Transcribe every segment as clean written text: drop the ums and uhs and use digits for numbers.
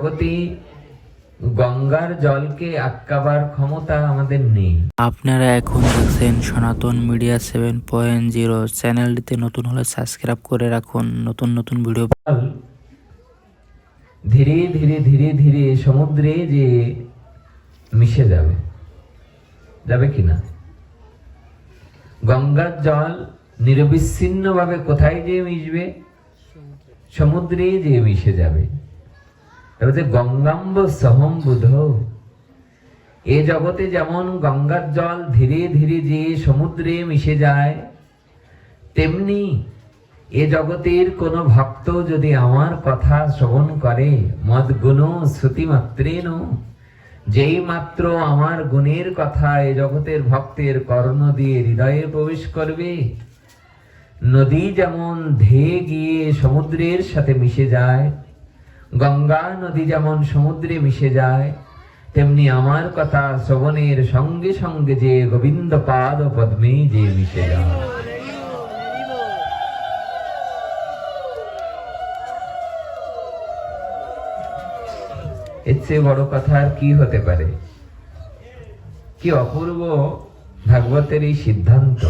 জগতে গঙ্গার জলকে আটকাবার ক্ষমতা আমাদের নেই। আপনারা এখন দেখছেন সনাতন মিডিয়া 7.0 চ্যানেলটিতে নতুন হলে সাবস্ক্রাইব করে রাখুন নতুন নতুন ভিডিও। ধীরে ধীরে ধীরে ধীরে সমুদ্রে যে মিশে যাবে কিনা? গঙ্গার জল নিরবিচ্ছিন্ন ভাবে কোথায় যে মিশবে? সমুদ্রে যে মিশে যাবে। গঙ্গাম্ব সহম বুধ। এ জগতে যেমন গঙ্গার জল ধীরে ধীরে যে সমুদ্রে মিশে যায়, তেমনি এ জগতের কোন ভক্ত যদি আমার কথা শ্রবণ করে, মদ্গুণ শ্রুতি মাত্রেন, যেই মাত্র আমার গুণের কথা এ জগতের ভক্তের কর্ণ দিয়ে হৃদয়ে প্রবেশ করবে, নদী যেমন ধেয়ে গিয়ে সমুদ্রের সাথে মিশে যায়, গঙ্গা নদী যেমন সমুদ্রে মিশে যায়, তেমনি আমার কথা শ্রবণের সঙ্গে সঙ্গে যে গোবিন্দ পাদ পদ্মে যে মিশে যায়। এর চেয়ে বড় কথা আর কি হতে পারে? কি অপূর্ব ভাগবতের এই সিদ্ধান্ত।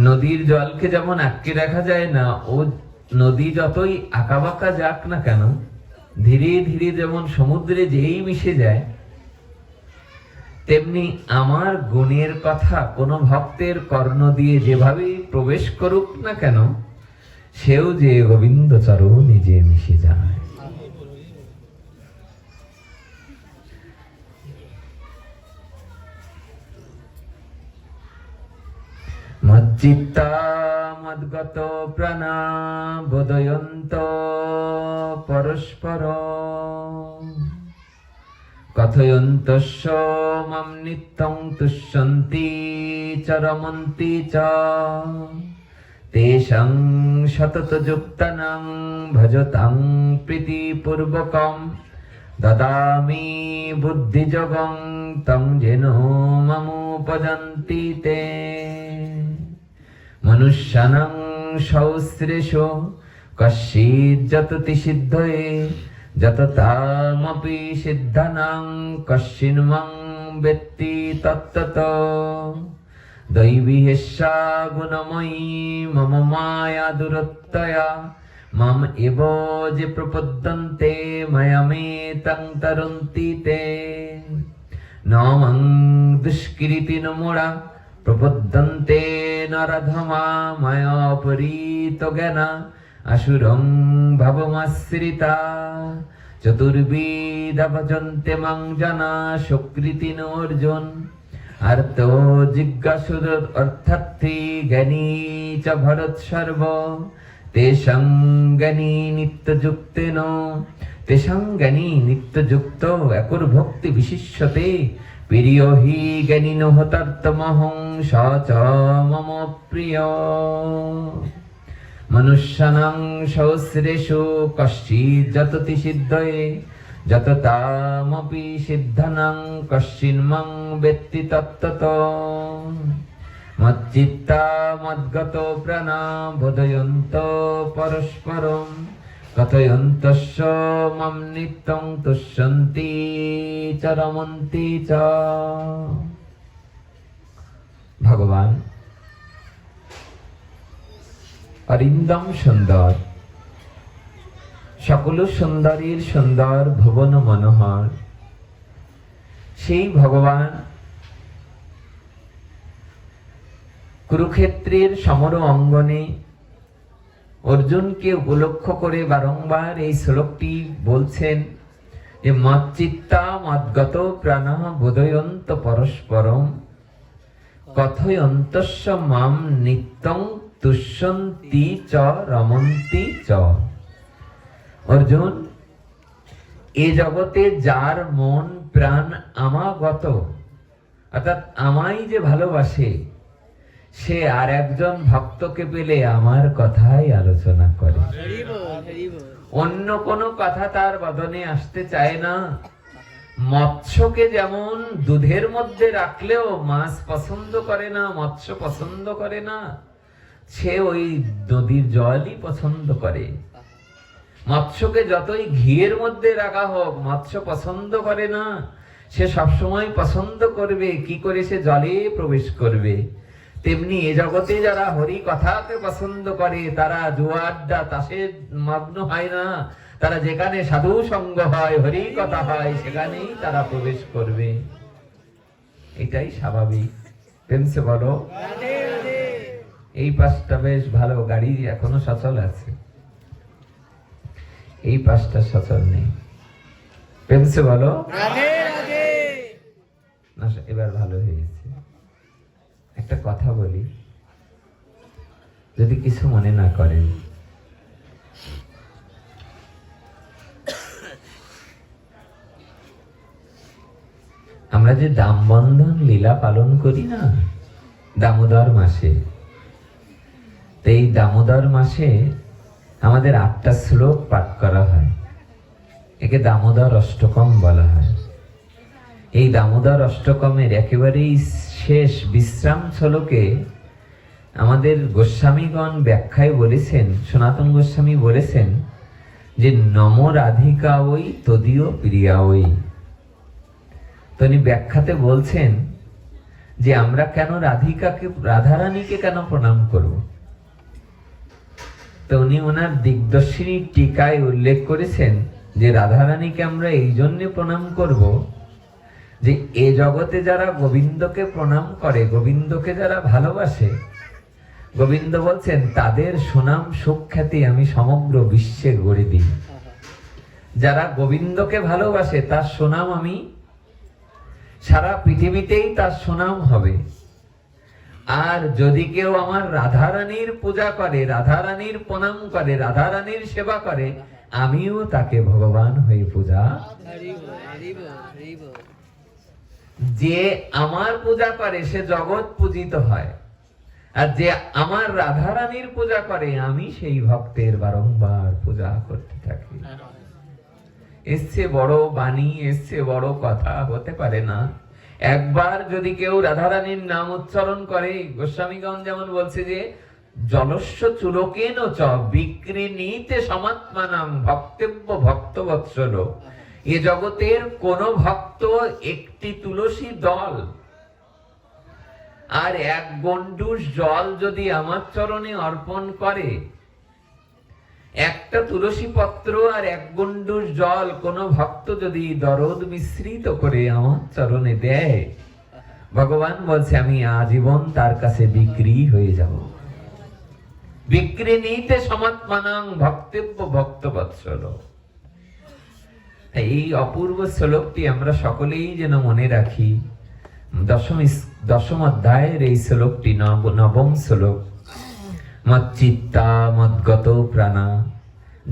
নদীর জলকে যেমন আটকে রাখা যায় না, ও নদী যতই আঁকাবাঁকা যাক না কেন, ধীরে ধীরে যেমন সমুদ্রে যেই মিশে যায়, তেমনি আমার গুণের কথা কোন ভক্তের কর্ণ দিয়ে যেভাবে প্রবেশ করুক না কেন, সেও যে গোবিন্দ চরণে যে মিশে যায়। মজ্জিত্তা মদ্গত প্রাণা বোধয়ন্ত পরস্পর কথয়ন্তস্য মাম নিত্যং তুষ্যন্তি চ রমন্তি চ তেষাং সতত যুক্তানাং ভজতাং প্রীতিপূর্বকম দদামি বুদ্ধিযোগং তং যেন মামুপজন্তি তে। মনুষ্যানাং সহস্রেষু কশ্চিৎ যততি সিদ্ধয়ে যততামপি সিদ্ধানাং কশ্চিন্মং বেত্তি তত্ততো। দৈবী হেষ্যা গুণময়ী মম মায়া দুরত্যয়া মাম এব যে প্রপদ্যন্তে মায়ামেতং তরন্তি তে। নমং দুষ্কৃতি নমূঢ়া প্রপদ্যন্তে নরধমা মায়া পরীত জ্ঞানা আসুরং ভবমাশ্রিতা। চতুর্বিধা ভজন্তে মাং জনা সুকৃতিন অর্জুন আর্ত জিজ্ঞাসুর অর্থার্থী জ্ঞানী চ ভরত সর্ব। তেষাং জ্ঞানী নিত্যযুক্তেন তেষাং জ্ঞানী নিত্যযুক্ত একুর ভক্তি বিশিষ্যতে প্রিয় হি জ্ঞানীন হতার্তমহং স চ মম প্রিয়। মনুষ্যানাং সহস্রেষু কশ্চিৎ যততি সিদ্ধয়ে যততামপি সিদ্ধানাং কশ্চিন্মং বেত্তি তত্ততো। মজ্জিত্তা মদ্গত প্রাণা বোধয়ন্ত পরস্পরম কথয়ন্তস্য মাম নিত্যং তুষ্যন্তি চ রমন্তি চ। ভগবান অরিন্দম সুন্দর, সকল সুন্দরীর সুন্দর, ভুবন মনোহর। সেই ভগবান কুরুক্ষেত্রের সমর অঙ্গনে অর্জুনকে উপলক্ষ করে বারংবার এই শ্লোকটি বলছেন যে মচ্চিত্তা মদ্গত প্রাণা বোধয়ন্ত পরস্পরম কথয়ন্তস্য মাম নিত্যং তুষ্যন্তি চ রমন্তি চ। অর্জুন, এ জগতে যার মন প্রাণ আমাগত, অর্থাৎ আমায় যে ভালোবাসে, সে আর একজন ভক্তকে পেলে আমার কথাই আলোচনা করে, অন্য কোনো কথা তার বদনে আসতে চায় না। মৎস্যকে যেমন দুধের মধ্যে রাখলেও মাছ পছন্দ করে না, মৎস্য পছন্দ করে না, সে ওই নদীর জলই পছন্দ করে। মৎস্যকে যতই ঘিয়ের মধ্যে রাখা হোক, মৎস্য পছন্দ করে না। সে সবসময় পছন্দ করবে কি করে সে জলে প্রবেশ করবে। তেমনি এ জগতে যারা হরি কথাকে পছন্দ করে তারা জুয়া আড্ডা তাসে মগ্ন হয় না। তারা যেখানে সাধু সঙ্গ হয়, হরি কথা হয়, সেখানেই তারা প্রবেশ করবে। এটাই স্বাভাবিক। প্রেমসে বলো। এই পাশটা বেশ ভালো, গাড়ি এখনো সচল আছে। এই পাশটা সচল নেই। প্রেমসে বলো। না, এবার ভালো হয়েছে। একটা কথা বলি, যদি কিছু মনে না করেন। আমরা যে দামবন্ধন লীলা পালন করি না দামোদর মাসে, তো এই দামোদর মাসে আমাদের 8টা শ্লোক পাঠ করা হয়। একে দামোদর অষ্টকম বলা হয়। এই দামোদর অষ্টকমের একেবারেই শেষ বিশ্রাম শ্লোকে আমাদের গোস্বামীগণ ব্যাখ্যায় বলেছেন, সনাতন গোস্বামী বলেছেন যে নম রাধিকা ওই তদীয় প্রিয়া ওই। তিনি ব্যাখ্যাতে বলছেন যে আমরা কেন রাধিকাকে, রাধারানীকে কেন প্রণাম করব। তো উনি ওনার দিগদর্শিনী টিকায় উল্লেখ করেছেন যে রাধারানীকে আমরা এই জন্য প্রণাম করব যে এ জগতে যারা গোবিন্দকে প্রণাম করে, গোবিন্দকে যারা ভালোবাসে, গোবিন্দ বলছেন তাদের সুনাম সুখ্যাতি আমি সমগ্র বিশ্বে গড়ে দিই। যারা গোবিন্দকে ভালোবাসে তার সুনাম আমি সারা পৃথিবীতেই তার সুনাম হবে। আর যদি কেউ আমার রাধারানীর পূজা করে, রাধারানীর প্রণাম করে, রাধারানীর সেবা করে, আমিও তাকে ভগবান হয়ে পূজা। যে আমার পূজা করে সে জগৎ পূজিত হয়, আর যে আমার রাধারানীর পূজা করে আমি সেই ভক্তের বারংবার পূজা করতে থাকি। এসছে বড় বাণী, এসছে বড় কথা হতে পারে না। একবার যদি কেউ রাধারানীর নাম উচ্চারণ করে, গোস্বামীগণ যেমন বলছে যে জলস্য চুলকেন চ বিক্রিনীতে সমাত্মানাম ভক্তব্য ভক্তবৎসল। এ জগতের কোন ভক্ত একটি তুলসী দল আর 1 গণ্ডূষ জল যদি আমার চরণে অর্পণ করে, একটা তুলসী পত্র আর 1 গণ্ডূষ জল কোন ভক্ত যদি দরদ মিশ্রিত করে আমার চরণে দেয়, ভগবান বলছে আমি আজীবন তার কাছে বিক্রি হয়ে যাব। বিক্রি নিতে সমাত্মানাং ভক্তব্য ভক্তবৎসল। এই অপূর্ব শ্লোকটি আমরা সকলেই যেন মনে রাখি। দশম অধ্যায়ের এই শ্লোকটি, 9ম শ্লোক। মচ্চিত্তা মদ্গত প্রাণা,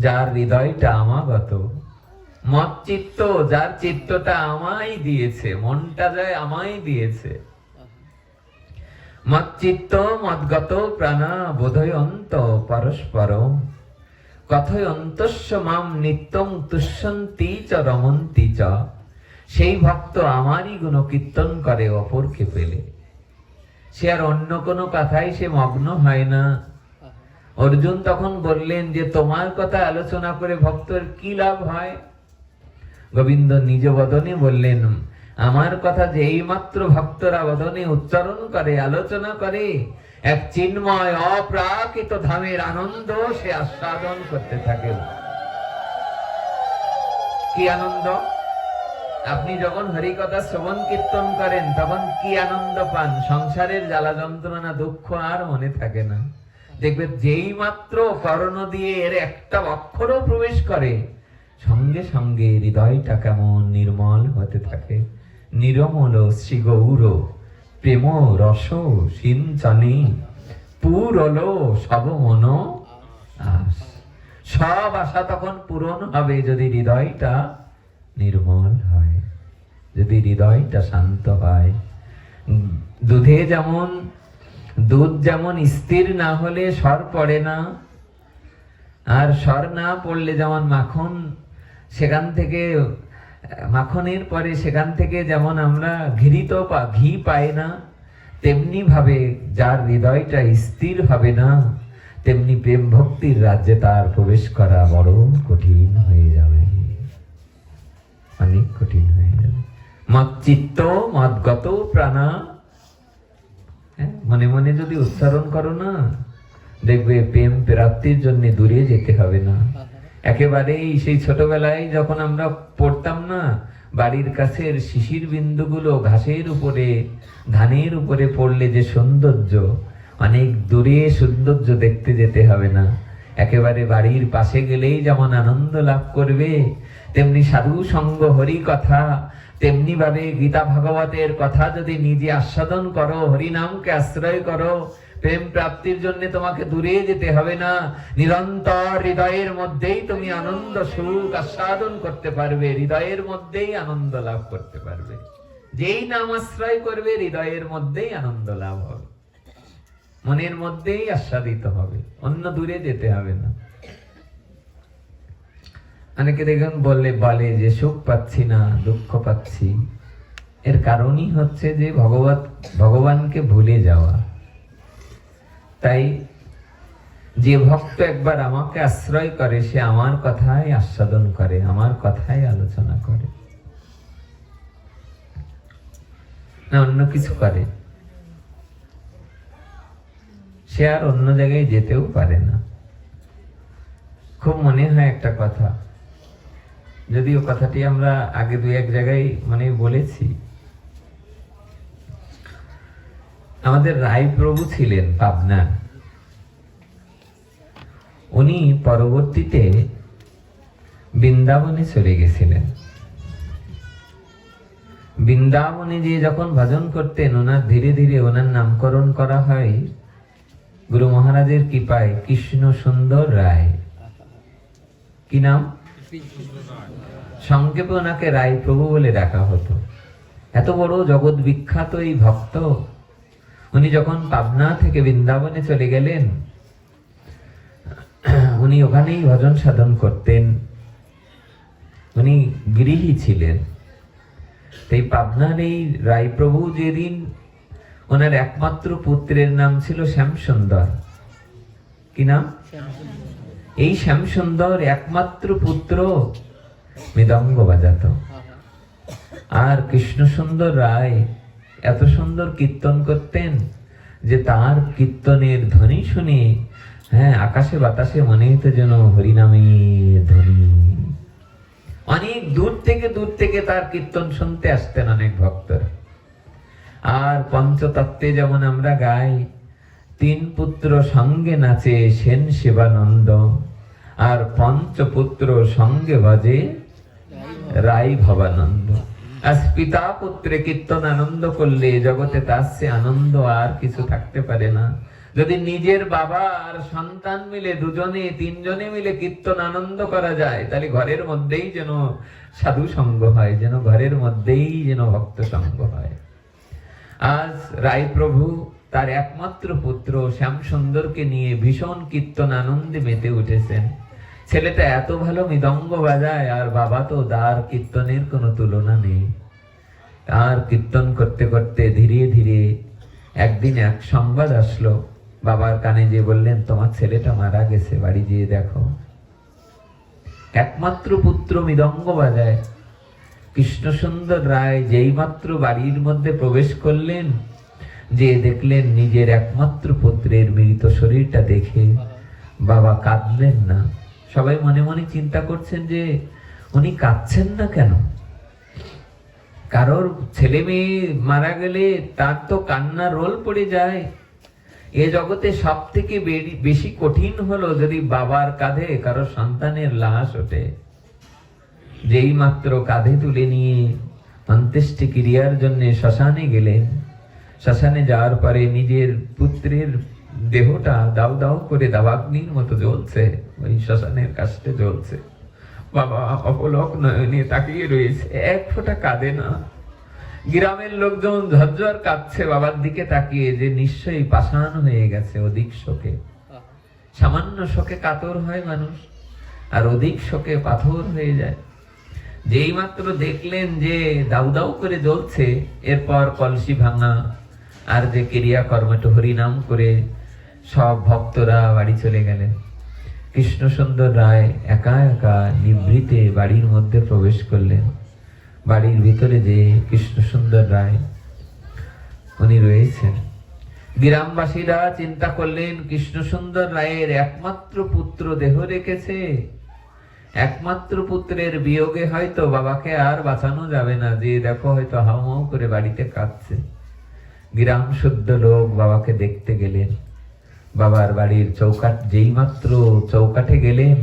যার হৃদয়টা আমাগত। মচ্চিত্ত, যার চিত্তটা আমায় দিয়েছে, মনটা যায় আমায় দিয়েছে। মচ্চিত্ত মদ্গত প্রাণা বোধয়ন্ত পরস্পরম কথয়ন্তস্য মাম নিত্যং তুষ্যন্তি চ রমন্তি চ। সেই ভক্ত আমারই গুণ কীর্তন করে অপরকে পেলে। সে আর অন্য কোনো কথাই সে মগ্ন হয় না। অর্জুন তখন বললেন যে তোমার কথা আলোচনা করে ভক্তের কি লাভ হয়? গোবিন্দ নিজ বদনে বললেন আমার কথা যে এই মাত্র ভক্তরা বদনে উচ্চারণ করে, আলোচনা করে, এক চিন্ময় অপ্রাকৃত ধামের আনন্দ সে আস্বাদন করতে থাকে। কি আনন্দ? আপনি যখন হরি কথা শ্রবণ কীর্তন করেন তখন কি আনন্দ পান? সংসারের জ্বালা যন্ত্রণা দুঃখ আর মনে থাকে না। দেখবে যেই মাত্র কর্ণ দিয়ে এর একটা অক্ষরও প্রবেশ করে, সঙ্গে সঙ্গে হৃদয়টা কেমন নির্মল হতে থাকে। নিরমল শ্রী গৌর প্রেম রস সিঞ্চনে পুরল সব মন আস। সব আশা তখন পূরণ হবে যদি হৃদয়টা নির্মল হয়, যদি হৃদয়টা শান্ত হয়। দুধ যেমন স্থির না হলে সর পড়ে না, আর সর না পড়লে যেমন মাখন সেখান থেকে মাখনের পরে সেখান থেকে যেমন আমরা ঘি পাই না, তেমনি ভাবে যার হৃদয়টা স্থির হবে না তেমনি প্রেম ভক্তির রাজ্যে তার প্রবেশ করা বড় কঠিন হয়ে যাবে, অনেক কঠিন হয়ে যাবে। মত চিত্ত মদগত প্রাণা, মনে মনে যদি উচ্চারণ করো না, দেখবে প্রেম প্রাপ্তির জন্য দূরে যেতে হবে না। একেবারেই সেই ছোটবেলায় যখন আমরা পড়তাম না, বাড়ির কাছের শিশির বিন্দুগুলো ঘাসের উপরে ধানের উপরে পড়লে যে সৌন্দর্য, অনেক দূরে সৌন্দর্য দেখতে যেতে হবে না, একেবারে বাড়ির পাশে গেলেই যেমন আনন্দ লাভ করবে, তেমনি সাধু সঙ্গ হরি কথা, তেমনি ভাবে গীতা ভাগবতের কথা যদি নিজে আস্বাদন করো, হরি নামকে আশ্রয় করো, প্রেম প্রাপ্তির জন্য তোমাকে দূরে যেতে হবে না। নিরন্তর হৃদয়ের মধ্যেই তুমি আনন্দ সুখ আস্বাদন করতে পারবে, হৃদয়ের মধ্যেই আনন্দ লাভ করতে পারবে। যেই নাম আশ্রয় করবে হৃদয়ের মধ্যেই আনন্দ লাভ হবে, মনের মধ্যেই আস্বাদিত হবে, অন্য দূরে যেতে হবে না। অনেকে দেখুন বলে যে সুখ পাচ্ছি না, দুঃখ পাচ্ছি। এর কারণই হচ্ছে যে ভগবানকে ভুলে যাওয়া। তাই যে ভক্ত একবার আমাকে আশ্রয় করে, সে আমার কথাই আস্বাদন করে, আমার কথাই আলোচনা করে, না অন্য কিছু করে। সে আর অন্য জায়গায় যেতেও পারে না। খুব মনে হয় একটা কথা, যদিও কথাটি আমরা আগে দু এক জায়গায় মানে বলেছি। আমাদের রায় প্রভু ছিলেন পাবনার, উনি পরবর্তীতে বৃন্দাবনে চলে গেছিলেন। বৃন্দাবনে যে যখন ভজন করতেন, ওনার ধীরে ধীরে ওনার নামকরণ করা হয় গুরু মহারাজের কৃপায় কৃষ্ণ সুন্দর রায়। কি নাম? সংক্ষেপে ওনাকে রায় প্রভু বলে ডাকা হতো। এত বড় জগৎ বিখ্যাত এই ভক্ত, উনি যখন পাবনা থেকে বৃন্দাবনে চলে গেলেন, উনি ওখানেই ভজন সাধন করতেন। উনি গৃহী ছিলেন। তাই পাবনার এই রায় প্রভু যেদিন, ওনার একমাত্র পুত্রের নাম ছিল শ্যামসুন্দর। কি নাম? এই শ্যামসুন্দর একমাত্র পুত্র মৃদঙ্গ বাজাতো। আর কৃষ্ণ সুন্দর রায় এত সুন্দর কীর্তন করতেন যে তার কীর্তনের ধ্বনি শুনে আকাশে বাতাসে মনে হতো যেন হরিনামের ধ্বনি। অনেক দূর থেকে তার কীর্তন শুনতে আসতেন অনেক ভক্তরা। আর পঞ্চতত্ত্বে যেমন আমরা গাই, তিন পুত্র সঙ্গে নাচে সেন শিবানন্দ, আর পঞ্চপুত্র সঙ্গে বাজে রাই ভবানন্দ। আজ পিতা পুত্রে কীর্তন আনন্দ করলে জগতে তার চেয়ে আনন্দ আর কিছু থাকতে পারে না। যদি নিজের বাবা আর সন্তান মিলে, দুজনে তিনজনে মিলে কীর্তন আনন্দ করা যায়, তাহলে ঘরের মধ্যেই যেন সাধু সঙ্গ হয়, যেন ঘরের মধ্যেই যেন ভক্ত সঙ্গ হয়। আজ রায় প্রভু তার একমাত্র পুত্র শ্যামসুন্দরকে নিয়ে ভীষণ কীর্তন আনন্দে মেতে উঠেছেন। ছেলেটা এত ভালো মৃদঙ্গ বাজায়, আর বাবা তো তার কীর্তনের কোনো তুলনা নেই। তার কীর্তন করতে করতে ধীরে ধীরে একদিন এক সংবাদ আসলো, বাবার কানে যে বললেন তোমার ছেলেটা মারা গেছে, বাড়ি যেয়ে দেখো। একমাত্র পুত্র মৃদঙ্গ বাজায়। কৃষ্ণ সুন্দর রায় যেই মাত্র বাড়ির মধ্যে প্রবেশ করলেন, যে দেখলেন নিজের একমাত্র পুত্রের মৃত শরীরটা দেখে বাবা কাঁদলেন না। সবাই মনে মনে চিন্তা করছেন যে উনি কাঁদছেন না কেন? কারোর ছেলে মেয়ে মারা গেলে তার তো কান্না রোল পড়ে যায়। এ জগতে সব থেকে বেশি কঠিন হলো যদি বাবার কাঁধে কারো সন্তানের লাশ ওঠে। যেই মাত্র কাঁধে তুলে নিয়ে অন্ত্যেষ্টি ক্রিয়ার জন্য শ্মশানে গেলেন, শ্মশানে যাওয়ার পরে নিজের পুত্রের দেহটা দাউ দাউ করে দাবাগ্নির মতো জ্বলছে, ওই শ্মশানের কাছে জ্বলছে। বাবা অপলক নয়নে তাকিয়ে রয়েছে, এক ফোঁটা কাঁদে না। গ্রামের লোকজন ঝরঝর কাঁদছে বাবার দিকে তাকিয়ে, যে নিশ্চয়ই পাষাণ হয়ে গেছে অধিক শোকে। সামান্য শোকে কাতর হয় মানুষ, আর অধিক শোকে পাথর হয়ে যায়। যেই মাত্র দেখলেন যে দাউ দাউ করে জ্বলছে, এরপর কলসি ভাঙা আর যে ক্রিয়াকর্মটা হরিনাম করে সব ভক্তরা বাড়ি চলে গেলেন। কৃষ্ণসুন্দর রায় একা একা নিভৃতে বাড়ির মধ্যে প্রবেশ করলেন। বাড়ির ভিতরে যে কৃষ্ণসুন্দর রায় উনি রয়েছেন। গ্রামবাসীরা চিন্তা করলেন কৃষ্ণসুন্দর রায়ের একমাত্র পুত্র দেহ রেখেছে, একমাত্র পুত্রের বিয়োগে হয়তো বাবাকে আর বাঁচানো যাবে না, যে দেখো হয়তো হাউমাউ করে বাড়িতে কাঁদছে। গ্রাম শুদ্ধ লোক বাবাকে দেখতে গেলেন। বাবার বাড়ির চৌকাঠ যেই মাত্র চৌকাঠে গেলেন,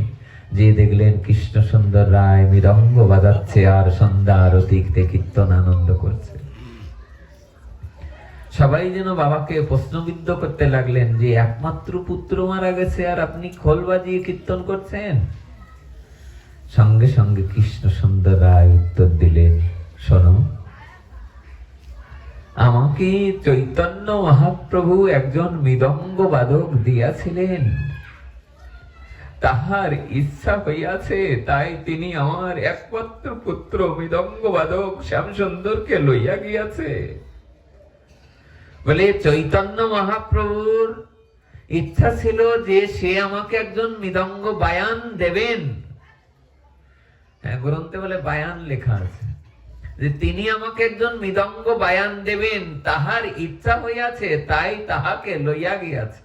যে দেখলেন কৃষ্ণসুন্দর রায় মৃদঙ্গ বাজাচ্ছে আর সন্ধ্যা আরতিতে কীর্তন আনন্দ করছে। সবাই যেন বাবাকে প্রশ্নবিদ্ধ করতে লাগলেন যে একমাত্র পুত্র মারা গেছে আর আপনি খোল বাজিয়ে কীর্তন করছেন। সঙ্গে সঙ্গে কৃষ্ণসুন্দর রায় উত্তর দিলেন, শোনো, আমাকে চৈতন্য মহাপ্রভু একজন মৃদঙ্গ বাদক দিয়াছিলেন, তাহার ইচ্ছা হইয়াছে, তাই তিনি আমার একমাত্র পুত্র মৃদঙ্গ বাদক শ্যামসুন্দরকে লইয়া গিয়াছে। বলে চৈতন্য মহাপ্রভুর ইচ্ছা ছিল যে সে আমাকে একজন মৃদঙ্গ বায়ান দেবেন। হ্যাঁ, গ্রন্থে বলে বায়ান লেখা আছে যে তিনি আমাকে একজন মৃদঙ্গ বায়ান দেবেন, তাহার ইচ্ছা হইয়াছে, তাই তাহাকে লইয়া গিয়াছে।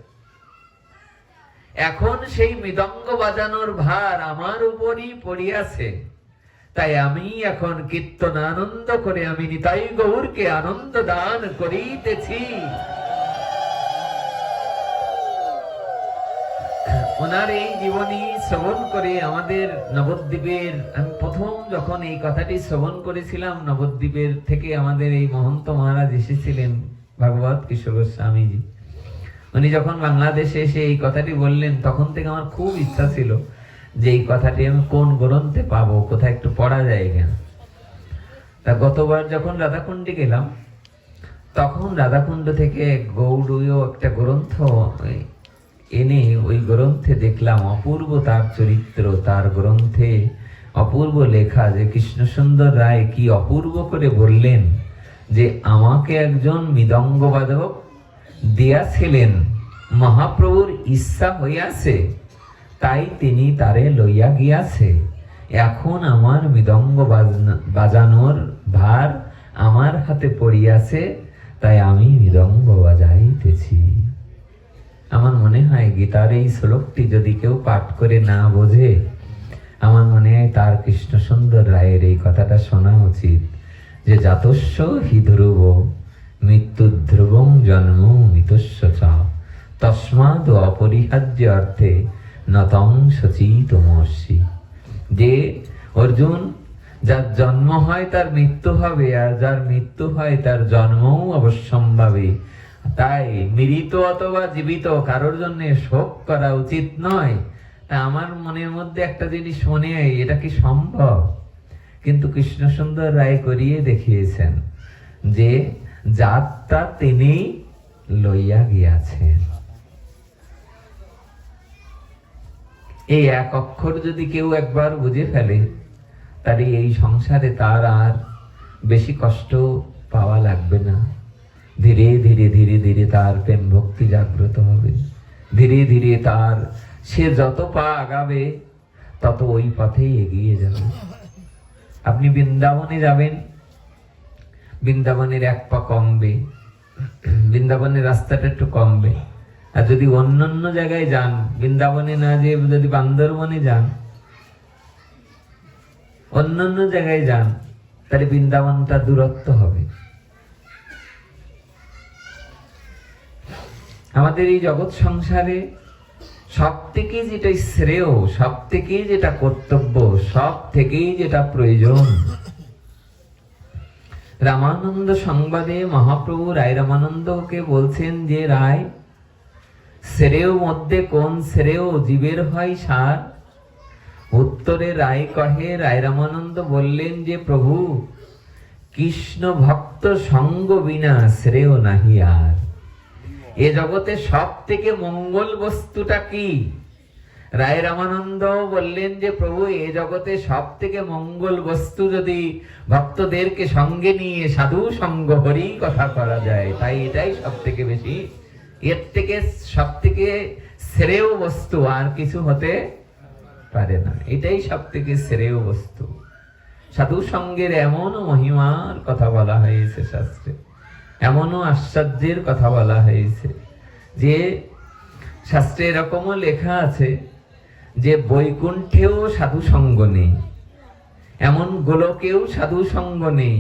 এখন সেই মৃদঙ্গ বাজানোর ভার আমার উপরই পড়িয়াছে, তাই আমি এখন কীর্তন আনন্দ করে আমি নিতাই গৌরকে আনন্দ দান করিতেছি। ওনার এই জীবনী শ্রবণ করে আমাদের নবদ্বীপের, আমি প্রথম যখন এই কথাটি শ্রবণ করেছিলাম, নবদ্বীপের থেকে আমাদের এই মহন্ত মহারাজ এসেছিলেন ভাগবত কিশোর গোস্বামীজি। উনি যখন বাংলাদেশে এসে এই কথাটি বললেন, তখন থেকে আমার খুব ইচ্ছা ছিল যে এই কথাটি আমি কোন গ্রন্থে পাবো, কোথায় একটু পড়া যায় কেন। তা গতবার যখন রাধাকুণ্ডে গেলাম, তখন রাধাকুণ্ড থেকে গৌড়ীয় একটা গ্রন্থ এনে ওই গ্রন্থে দেখলাম অপূর্ব তার চরিত্র, তার গ্রন্থে অপূর্ব লেখা, যে কৃষ্ণসুন্দর রায় কি অপূর্ব করে বললেন যে আমাকে একজন মৃদঙ্গ বাদক দিয়াছিলেন, মহাপ্রভুর ইচ্ছা হইয়াছে, তাই তিনি তারে লইয়া গিয়াছে। এখন আমার মৃদঙ্গ বাজানোর ভার আমার হাতে পড়িয়াছে, তাই আমি মৃদঙ্গ বাজাইতেছি। আমার মনে হয় গীতার এই শ্লোকটি যদি কেউ পাঠ করে না বোঝে, আমার মনে হয় তার কৃষ্ণসুন্দর রায়ের এই কথাটা শোনা উচিত, যে জাতস্য হি ধ্রুব মৃত্যু ধ্রুবং জন্ম মৃতস্য চ তস্মাদ অপরিহার্য অর্থে নতং সচিতমসি। যে অর্জুন, যার জন্ম হয় তার মৃত্যু হবে, আর যার মৃত্যু হয় তার জন্মও অবশ্যম্ভাবী। তাই মৃত অথবা জীবিত কারোর জন্য শোক করা উচিত নয়। তা আমার মনের মধ্যে একটা জিনিস মনে হয়, এটা কি সম্ভব? কিন্তু কৃষ্ণসুন্দর রায় করিয়ে দেখিয়েছেন যে যাত্রা তিনি লইয়া গিয়াছেন। এই এক অক্ষর যদি কেউ একবার বুঝে ফেলে, তাহলে এই সংসারে তার আর বেশি কষ্ট পাওয়া লাগবে না। ধীরে ধীরে ধীরে ধীরে তার প্রেম ভক্তি জাগ্রত হবে। ধীরে ধীরে তার সে যত পা আগাবে তত ওই পথেই এগিয়ে যাবে। আপনি বৃন্দাবনে যাবেন, বৃন্দাবনের এক পা কমবে, বৃন্দাবনের রাস্তাটা একটু কমবে। আর যদি অন্যান্য জায়গায় যান, বৃন্দাবনে না যে যদি বান্দরবনে যান, অন্যান্য জায়গায় যান, তাহলে বৃন্দাবনটা দূরত্ব হবে। আমাদের এই জগৎ সংসারে সব থেকে যেটা শ্রেয়, সব থেকে যেটা কর্তব্য, সব থেকেই যেটা প্রয়োজন, রামানন্দ সংবাদে মহাপ্রভু রায় রামানন্দকে বলছেন যে রায়, শ্রেয় মধ্যে কোন শ্রেয় জীবের হয় সার? উত্তরে রায় কহে, রায় রামানন্দ বললেন যে প্রভু, কৃষ্ণ ভক্ত সঙ্গ বিনা শ্রেয় নাহি আর। এ জগতে সব থেকে মঙ্গল বস্তুটা কি? রায় রামানন্দ বললেন যে প্রভু, এ জগতে সব থেকে মঙ্গল বস্তু যদি ভক্তদেরকে সঙ্গে নিয়ে সাধু সঙ্গ হরি কথা করা যায়, তাই এটাই সব থেকে বেশি এর থেকে সব থেকে শ্রেয় বস্তু আর কিছু হতে পারে না। এটাই সব থেকে শ্রেয় বস্তু। সাধু সঙ্গের এমনও মহিমার কথা বলা হয়েছে শাস্ত্রে, এমনও আশ্চর্যের কথা বলা হয়েছে যে শাস্ত্রে এরকমও লেখা আছে যে বৈকুণ্ঠেও সাধু সঙ্গ নেই, এমন গোলকেও সাধু সঙ্গ নেই,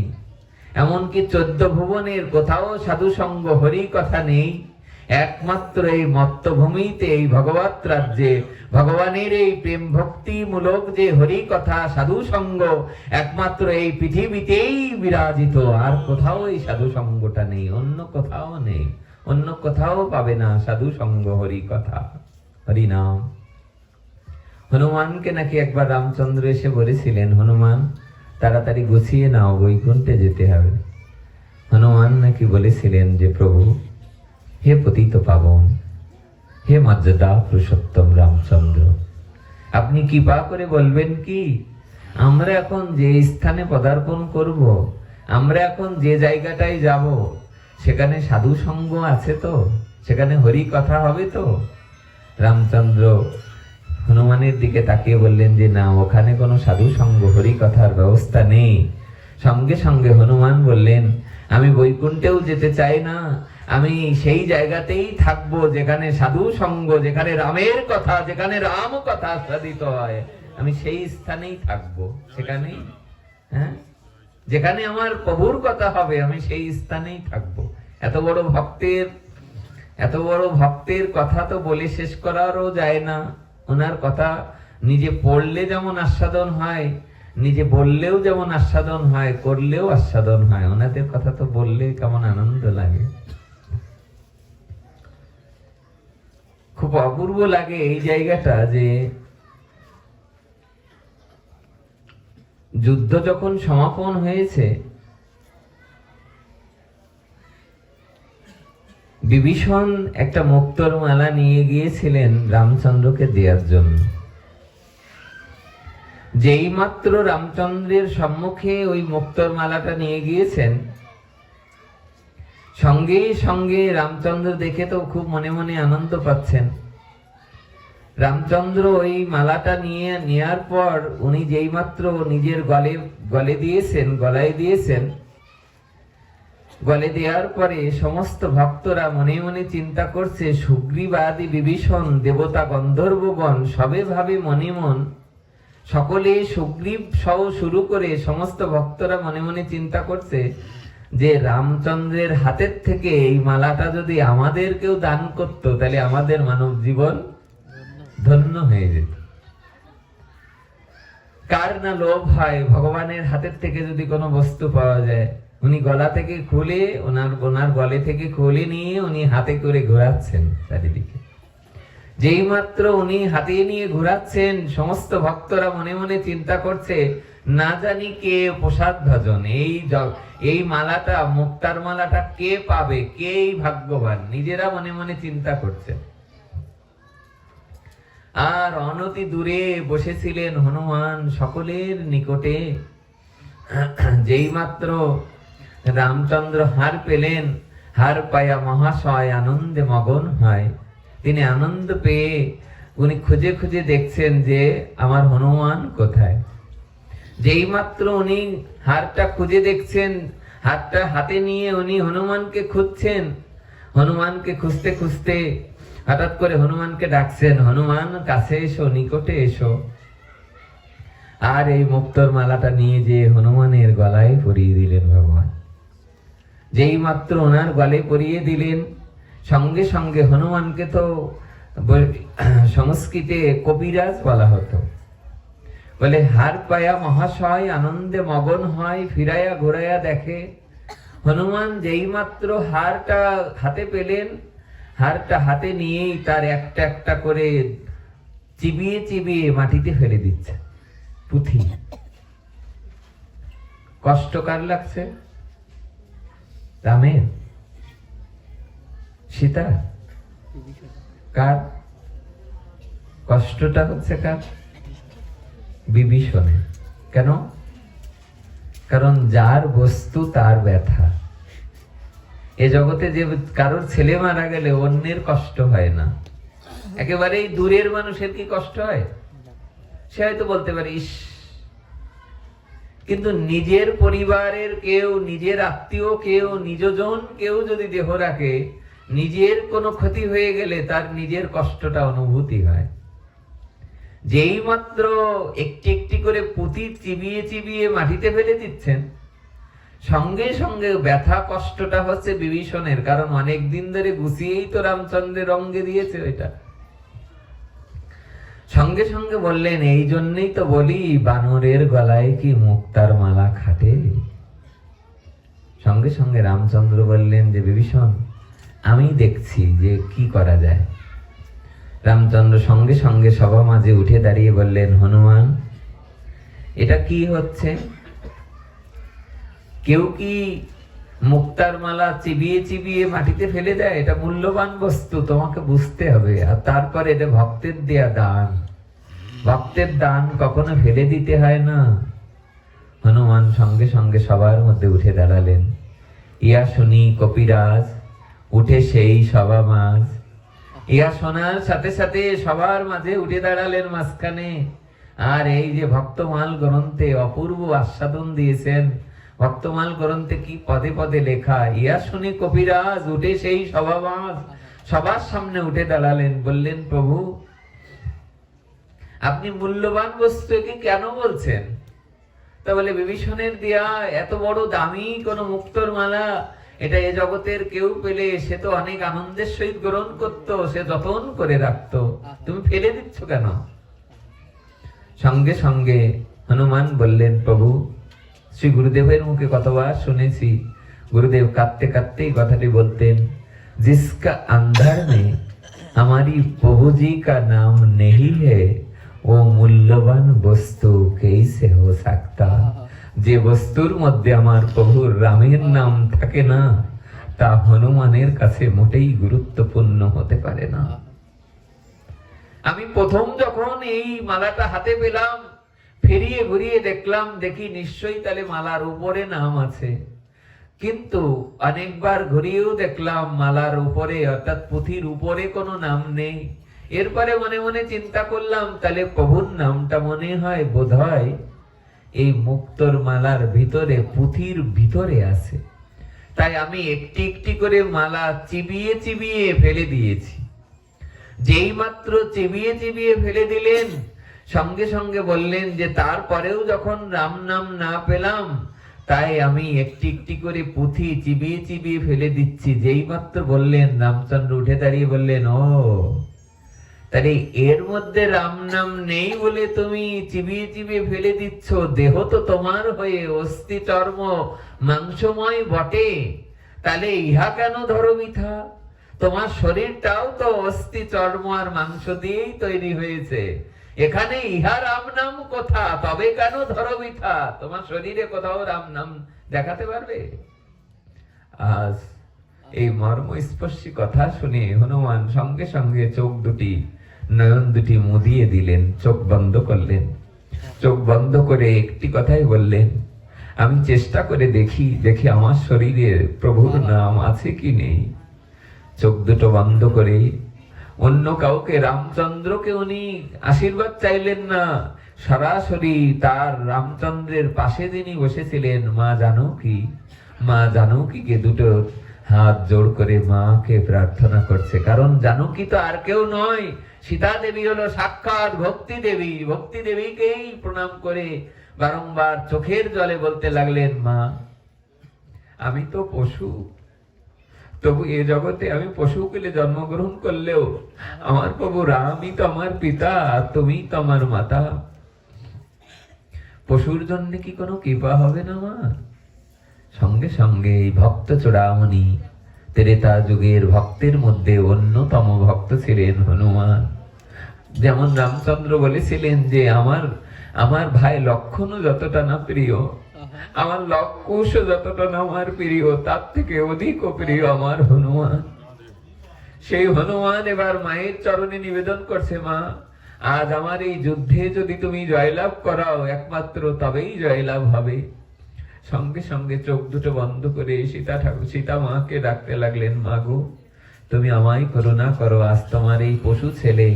এমনকি 14 ভুবনের কোথাও সাধু সঙ্গ হরি কথা নেই। একমাত্র এই মত্তভূমিতে, এই ভগবত রাজ্যে ভগবানের এই প্রেম ভক্তি মূলক যে হরি কথা সাধু সঙ্গ একমাত্র এই পৃথিবীতেই বিরাজিত। আর কোথাও এই সাধু সঙ্গটা নেই, অন্য কোথাও নেই, অন্য কোথাও পাবে না সাধু সঙ্গ হরি কথা, হরি নাম। হনুমানকে নাকি একবার রামচন্দ্র এসে বলেছিলেন, হনুমান তাড়াতাড়ি গুছিয়ে নাও, বৈকুণ্ঠে যেতে হবে। হনুমান নাকি বলেছিলেন যে প্রভু, হে পতিত পাবন, হে মর্যাদা পুরুষোত্তম রামচন্দ্র, আপনি কৃপা করে বলবেন কি আমরা এখন যে স্থানে পদার্পণ করব, আমরা এখন যে জায়গাটায় যাব, সেখানে সাধু সঙ্গ আছে তো, সেখানে হরি কথা হবে তো? রামচন্দ্র হনুমানের দিকে তাকিয়ে বললেন যে না, ওখানে কোনো সাধু সঙ্গ হরি কথার ব্যবস্থা নেই। সঙ্গে সঙ্গে হনুমান বললেন, আমি বৈকুণ্ঠেও যেতে চাই না, আমি সেই জায়গাতেই থাকবো যেখানে সাধু সঙ্গ, যেখানে রামের কথা, যেখানে রাম কথা সাধিত হয়, আমি সেই স্থানেই থাকবো, সেখানেই, হ্যাঁ, যেখানে আমার প্রভুর কথা হবে আমি সেই স্থানেই থাকবো। এত বড় ভক্তের কথা তো বলে শেষ করারও যায় না। ওনার কথা নিজে পড়লে যেমন আস্বাদন হয়, নিজে বললেও যেমন আস্বাদন হয়, করলেও আস্বাদন হয়। ওনাদের কথা তো বললে কেমন আনন্দ লাগে, খুব অপূর্ব লাগে এই জায়গাটা। যে যুদ্ধ যখন সমাপন হয়েছে, বিভীষণ একটা মুক্তোর মালা নিয়ে গিয়েছিলেন রামচন্দ্রকে দেওয়ার জন্য। যেই মাত্র রামচন্দ্রের সম্মুখে ওই মুক্তোর মালাটা নিয়ে গিয়েছেন, সঙ্গে সঙ্গে রামচন্দ্র দেখে তো খুব মনে মনে আনন্দ পাচ্ছেন। রামচন্দ্র ওই মালাটা নেওয়ার পর উনি যেই মাত্র নিজের গলায় দিয়েছেন, গলে দেওয়ার পরে সমস্ত ভক্তরা মনে মনে চিন্তা করছে, সুগ্রীব আদি বিভীষণ দেবতা গন্ধর্বগণ সবে ভাবে মনে মন, সকলে সুগ্রীব সহ শুরু করে সমস্ত ভক্তরা মনে মনে চিন্তা করছে যে রামচন্দ্রের হাতের থেকে এই মালাটা যদি আমাদের কেউ দান করত, তাহলে আমাদের মানব জীবন ধন্য হয়ে যেত। কার না লোভ হয় ভগবানের হাতের থেকে যদি কোনো বস্তু পাওয়া যায়। উনি গলা থেকে খুলে, ওনার গলে থেকে খুলে নিয়ে উনি হাতে করে ঘোরাচ্ছেন চারিদিকে। যেই মাত্র উনি হাতে নিয়ে ঘোরাচ্ছেন, সমস্ত ভক্তরা মনে মনে চিন্তা করছে, না জানি কে প্রসাদ ভজন, এই মালাটা, মুক্তার মালাটা কে পাবে, কে এই ভাগ্যবান, নিজেরা মনে মনে চিন্তা করছে। আর অনতি দূরে বসেছিলেন হনুমান সকলের নিকটে। যেই মাত্র রামচন্দ্র হার পেলেন, হার পায়া মহাশয় আনন্দে মগন হয়। তিনি আনন্দ পেয়ে উনি খুঁজে খুঁজে দেখছেন যে আমার হনুমান কোথায়। যেই মাত্র উনি হারটা খুঁজে দেখছেন, হারটা হাতে নিয়ে উনি হনুমানকে খুঁজছেন। হনুমানকে খুঁজতে খুঁজতে হঠাৎ করে হনুমানকে ডাকছেন, হনুমান কাছে এসো, নিকটে এসো। আর এই মুক্তোর মালাটা নিয়ে যে হনুমানের গলায় পরিয়ে দিলেন ভগবান। যেই মাত্র ওনার গলায় পরিয়ে দিলেন, সঙ্গে সঙ্গে হনুমানকে তো সংস্কৃতে কবিরাজ বলা হতো, বলে হার পায়া মহাশয় আনন্দে মগন হয়, ফিরাইয়া ঘুরাইয়া দেখে। হনুমান যেই মাত্র হারটা হাতে পেলেন, হারটা হাতে নিয়েই তার একটা একটা করে চিবিয়ে চিবিয়ে মাটিতে ফেলে দিচ্ছে। পুঁথি কষ্ট কার লাগছে? রামের? সীতা? কার কষ্টটা হচ্ছে? কার? বিভীষণের। কেন? কারণ যার বস্তু তার ব্যথা। এ জগতে যে কারোর ছেলে মারা গেলে অন্যের কষ্ট হয় না, একেবারেই দূরের মানুষের কি কষ্ট হয়? সে হয়তো বলতে পারে ইস, কিন্তু নিজের পরিবারের কেউ, নিজের আত্মীয় কেউ, নিজজন কেউ যদি দেহ রাখে, নিজের কোনো ক্ষতি হয়ে গেলে তার নিজের কষ্টটা অনুভূতি হয়। যেই মাত্র একটি একটি করে পুঁতি চিবিয়ে চিবিয়ে মাটিতে ফেলে দিচ্ছেন, সঙ্গে সঙ্গে ব্যথা কষ্টটা হচ্ছে বিভীষণের, কারণ অনেক দিন ধরে গুছিয়েই তো রামচন্দ্রের অঙ্গে দিয়েছে ওইটা। সঙ্গে সঙ্গে বললেন, এই জন্যই তো বলি বানরের গলায় কি মুক্তার মালা খাটে। সঙ্গে সঙ্গে রামচন্দ্র বললেন যে বিভীষণ, আমি দেখছি যে কি করা যায়। রামচন্দ্র সঙ্গে সঙ্গে সভা মাঝে উঠে দাঁড়িয়ে বললেন, হনুমান, এটা কি হচ্ছে? কেউ কি মুক্তার মালা চিবিয়ে চিবিয়ে মাটিতে ফেলে দেয়? এটা মূল্যবান বস্তু, তোমাকে বুঝতে হবে। আর তারপরে এটা ভক্তের দেয়া দান, ভক্তের দান কখনো ফেলে দিতে হয় না। হনুমান সঙ্গে সঙ্গে সবার মধ্যে উঠে দাঁড়ালেন। ইয়া শুনি কপিরাজ উঠে সেই সভা মাঝ, ইয়া শোনার সাথে সাথে সবার মাঝে উঠে দাঁড়ালেন মাঝখানে। আর এই যে ভক্তমাল গ্রন্থে অপূর্ব আস্বাদন দিয়েছেন, ভক্তমাল গ্রন্থে কি পদে পদে লেখা, ইয়া শুনি কপিরাজ উঠে সেই সভা মাঝ, সবার সামনে উঠে দাঁড়ালেন। বললেন, প্রভু আপনি মূল্যবান বস্তুকে কেন বলছেন? তা বলে, বিভীষণের দেয়া এত বড় দামি কোন মুক্তোর মালা, এটা এ জগতের কেউ পেলে সে তো অনেক আনন্দের সহিত গ্রহণ করত, সে যতন করে রাখতো, তুমি ফেলে দিচ্ছ কেন? সঙ্গে সঙ্গে হনুমান বললেন, প্রভু শ্রী গুরুদেবের মুখে কতবার শুনেছি, গুরুদেব কাঁদতে কাঁদতেই কথাটি বলতেন, जिसका अंदर में हमारी प्रभु जी का नाम नहीं है वो मूल्यवान वस्तु कैसे हो सकता। যে বস্তুর মধ্যে আমার প্রভুর রামের নাম থাকে না, তা হনুমানের কাছে মোটেই গুরুত্বপূর্ণ হতে পারে না। আমি প্রথম যখন এই মালাটা হাতে পেলাম, ফিরিয়ে ঘুরিয়ে দেখলাম, দেখি নিশ্চয়ই তাহলে মালার উপরে নাম আছে। কিন্তু অনেকবার ঘুরিয়েও দেখলাম মালার উপরে অর্থাৎ পুঁথির উপরে কোনো নাম নেই। এরপরে মনে মনে চিন্তা করলাম, তাহলে প্রভুর নামটা মনে হয় বোধহয় এই মুক্তোর মালার ভিতরে, পুঁথির ভিতরে আছে। তাই আমি একটি একটি করে মালা চিবিয়ে চিবিয়ে ফেলে দিয়েছি। যেই মাত্র চিবিয়ে চিবিয়ে ফেলে দিলেন, সঙ্গে সঙ্গে বললেন যে তারপরেও যখন রাম নাম না পেলাম, তাই আমি একটি একটি করে পুঁথি চিবিয়ে চিবিয়ে ফেলে দিচ্ছি। যেই মাত্র বললেন, রামচন্দ্র উঠে দাঁড়িয়ে বললেন, ও তাহলে এর মধ্যে রাম নাম নেই বলে তুমি চিবিয়ে চিবিয়ে ফেলে দিচ্ছ। দেহ তো তোমার হয়ে অস্থি চর্ম মাংসময় বটে, তাহলে ইহা কেন ধরো বৃথা? তোমার শরীরটাও তো অস্থি চর্ম আর মাংস দিয়েই তৈরি হয়েছে, এখানে ইহা রাম নাম কোথা? তবে কেন ধরো বৃথা? তোমার শরীরে কোথাও রাম নাম দেখাতে পারবে? আজ এই মর্মস্পর্শী কথা শুনে হনুমান সঙ্গে সঙ্গে চোখ দুটি, নয়ন দুটি মুদিয়ে দিলেন, চোখ বন্ধ করলেন। চোখ বন্ধ করে একটি কথাই বললেন, আমি চেষ্টা করে দেখি আমার শরীরে প্রভুর নাম আছে কি নেই। চোখ দুটো বন্ধ করে অন্য কাউকে, রামচন্দ্রকে উনি আশীর্বাদ চাইলেন না, সরাসরি তার রামচন্দ্রের পাশে যিনি বসেছিলেন মা জানকী, মা জানকীকে দুটো হাত জোড় করে মাকে প্রার্থনা করছে। কারণ জানকী তো আর কেউ নয়, সীতা দেবী হলো সাক্ষাৎ ভক্তি দেবী। ভক্তি দেবীকেই প্রণাম করে বারংবার চোখের জলে বলতে লাগলেন, মা আমি তো পশু, তবু এ জগতে আমি পশু কুলে জন্মগ্রহণ করলেও আমার প্রভু রামই তো আমার পিতা, তুমি তো আমার মাতা। পশুর জন্য কি কোনো কৃপা হবে না মা? সঙ্গে সঙ্গে এই ভক্ত চূড়ামণি, ত্রেতা যুগের ভক্তের মধ্যে অন্যতম ভক্ত ছিলেন হনুমান। যেমন রামচন্দ্র বলেছিলেন যে আমার ভাই লক্ষ্মণও যতটা না প্রিয়, আমার লবকুশ যতটা না আমার প্রিয়, তার থেকে অধিক প্রিয় আমার হনুমান। সেই হনুমান এবার মায়ের চরণে নিবেদন করছে, মা আজ আমার এই যুদ্ধে যদি তুমি জয়লাভ করাও, একমাত্র তবেই জয়লাভ হবে। সঙ্গে সঙ্গে চোখ দুটো বন্ধ করে সীতা মাকে ডাকতে লাগলেন, মা গো, তুমি আমায় করুণা করো, আজ তোমার এই পশু ছেলে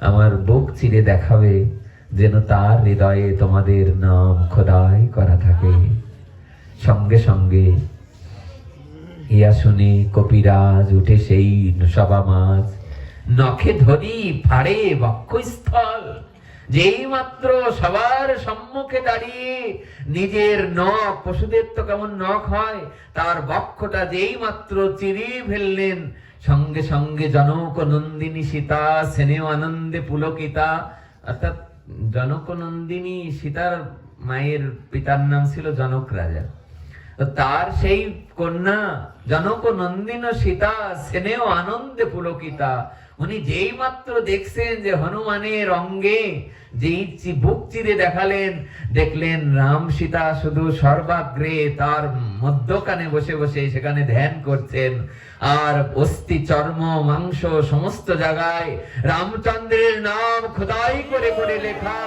আমার বুক চিরে দেখাবে, যেন তার হৃদয়ে তোমাদের নাম খোদাই করা থাকে। সঙ্গে সঙ্গে ইয়া শুনে কপিরাজ উঠে সেই সভা মাঝ, নখে ধরি ফাড়ে বক্ষস্থল। যেই মাত্র সবার সম্মুখে দাঁড়িয়ে নিজের নখ, পশুদের তো কেমন নখ হয়, তার বক্ষটা যেই মাত্র চিরিয়ে ফেললেন, সঙ্গে সঙ্গে জনক নন্দিনী সীতা স্নেহ আনন্দে পুলকিতা, অর্থাৎ জনক নন্দিনী সীতার মায়ের পিতার নাম ছিল জনক রাজা, তার সেই কন্যা জনক নন্দিন সীতা স্নেহ আনন্দে পুলকিতা, উনি যেই মাত্র দেখছেন যে হনুমানের অঙ্গে যেই বুক চিরে দেখালেন, দেখলেন রাম সীতা শুধু সর্বাগ্রে তার মধ্যখানে বসে বসে সেখানে ধ্যান করছেন, আর অস্থি চর্ম মাংস সমস্ত জায়গায় রামচন্দ্রের নাম খোদাই করে করে লেখা।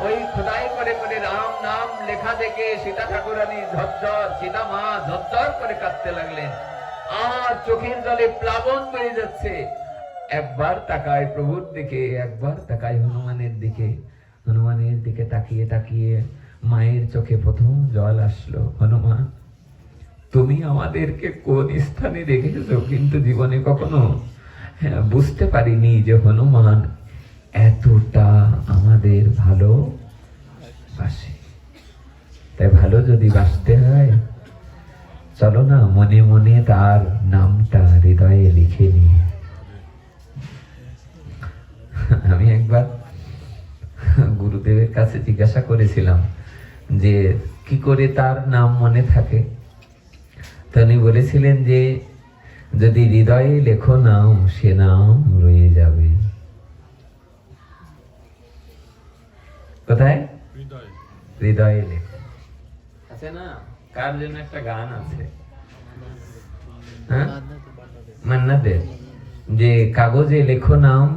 ওই খোদাই করে করে রাম নাম লেখা দেখে সীতা ঠাকুরানী ঝরঝর, সীতা মা ঝরঝর করে কাঁদতে লাগলেন, আর চোখের জলে প্লাবন বেড়ে যাচ্ছে। একবার তাকায় প্রভুর দিকে, একবার তাকায় হনুমানের দিকে। হনুমানের দিকে তাকিয়ে তাকিয়ে মায়ের চোখে প্রথম জল আসলো। হনুমান, তুমি আমাদেরকে কোন স্থানে রেখেছো, কিন্তু জীবনে কখনো বুঝতে পারিনি যে হনুমান এতটা আমাদের ভালোবাসে। তাই ভালো যদি বাসতে হয়, চলো না মনে মনে তার নামটা হৃদয়ে লিখে নিয়ে। আমি একবার গুরুদেবের কাছে জিজ্ঞাসা করেছিলাম যে কি করে তার নাম মনে থাকে। তিনি বলেছিলেন যে যদি হৃদয়ে লেখো নাম, সে নাম রয়ে যাবে। কোথায়? হৃদয়ে লেখো। আছে না, কার জন্য একটা গান আছে, হ্যাঁ, মান্নাদের, যে কাগজে লেখো নাম,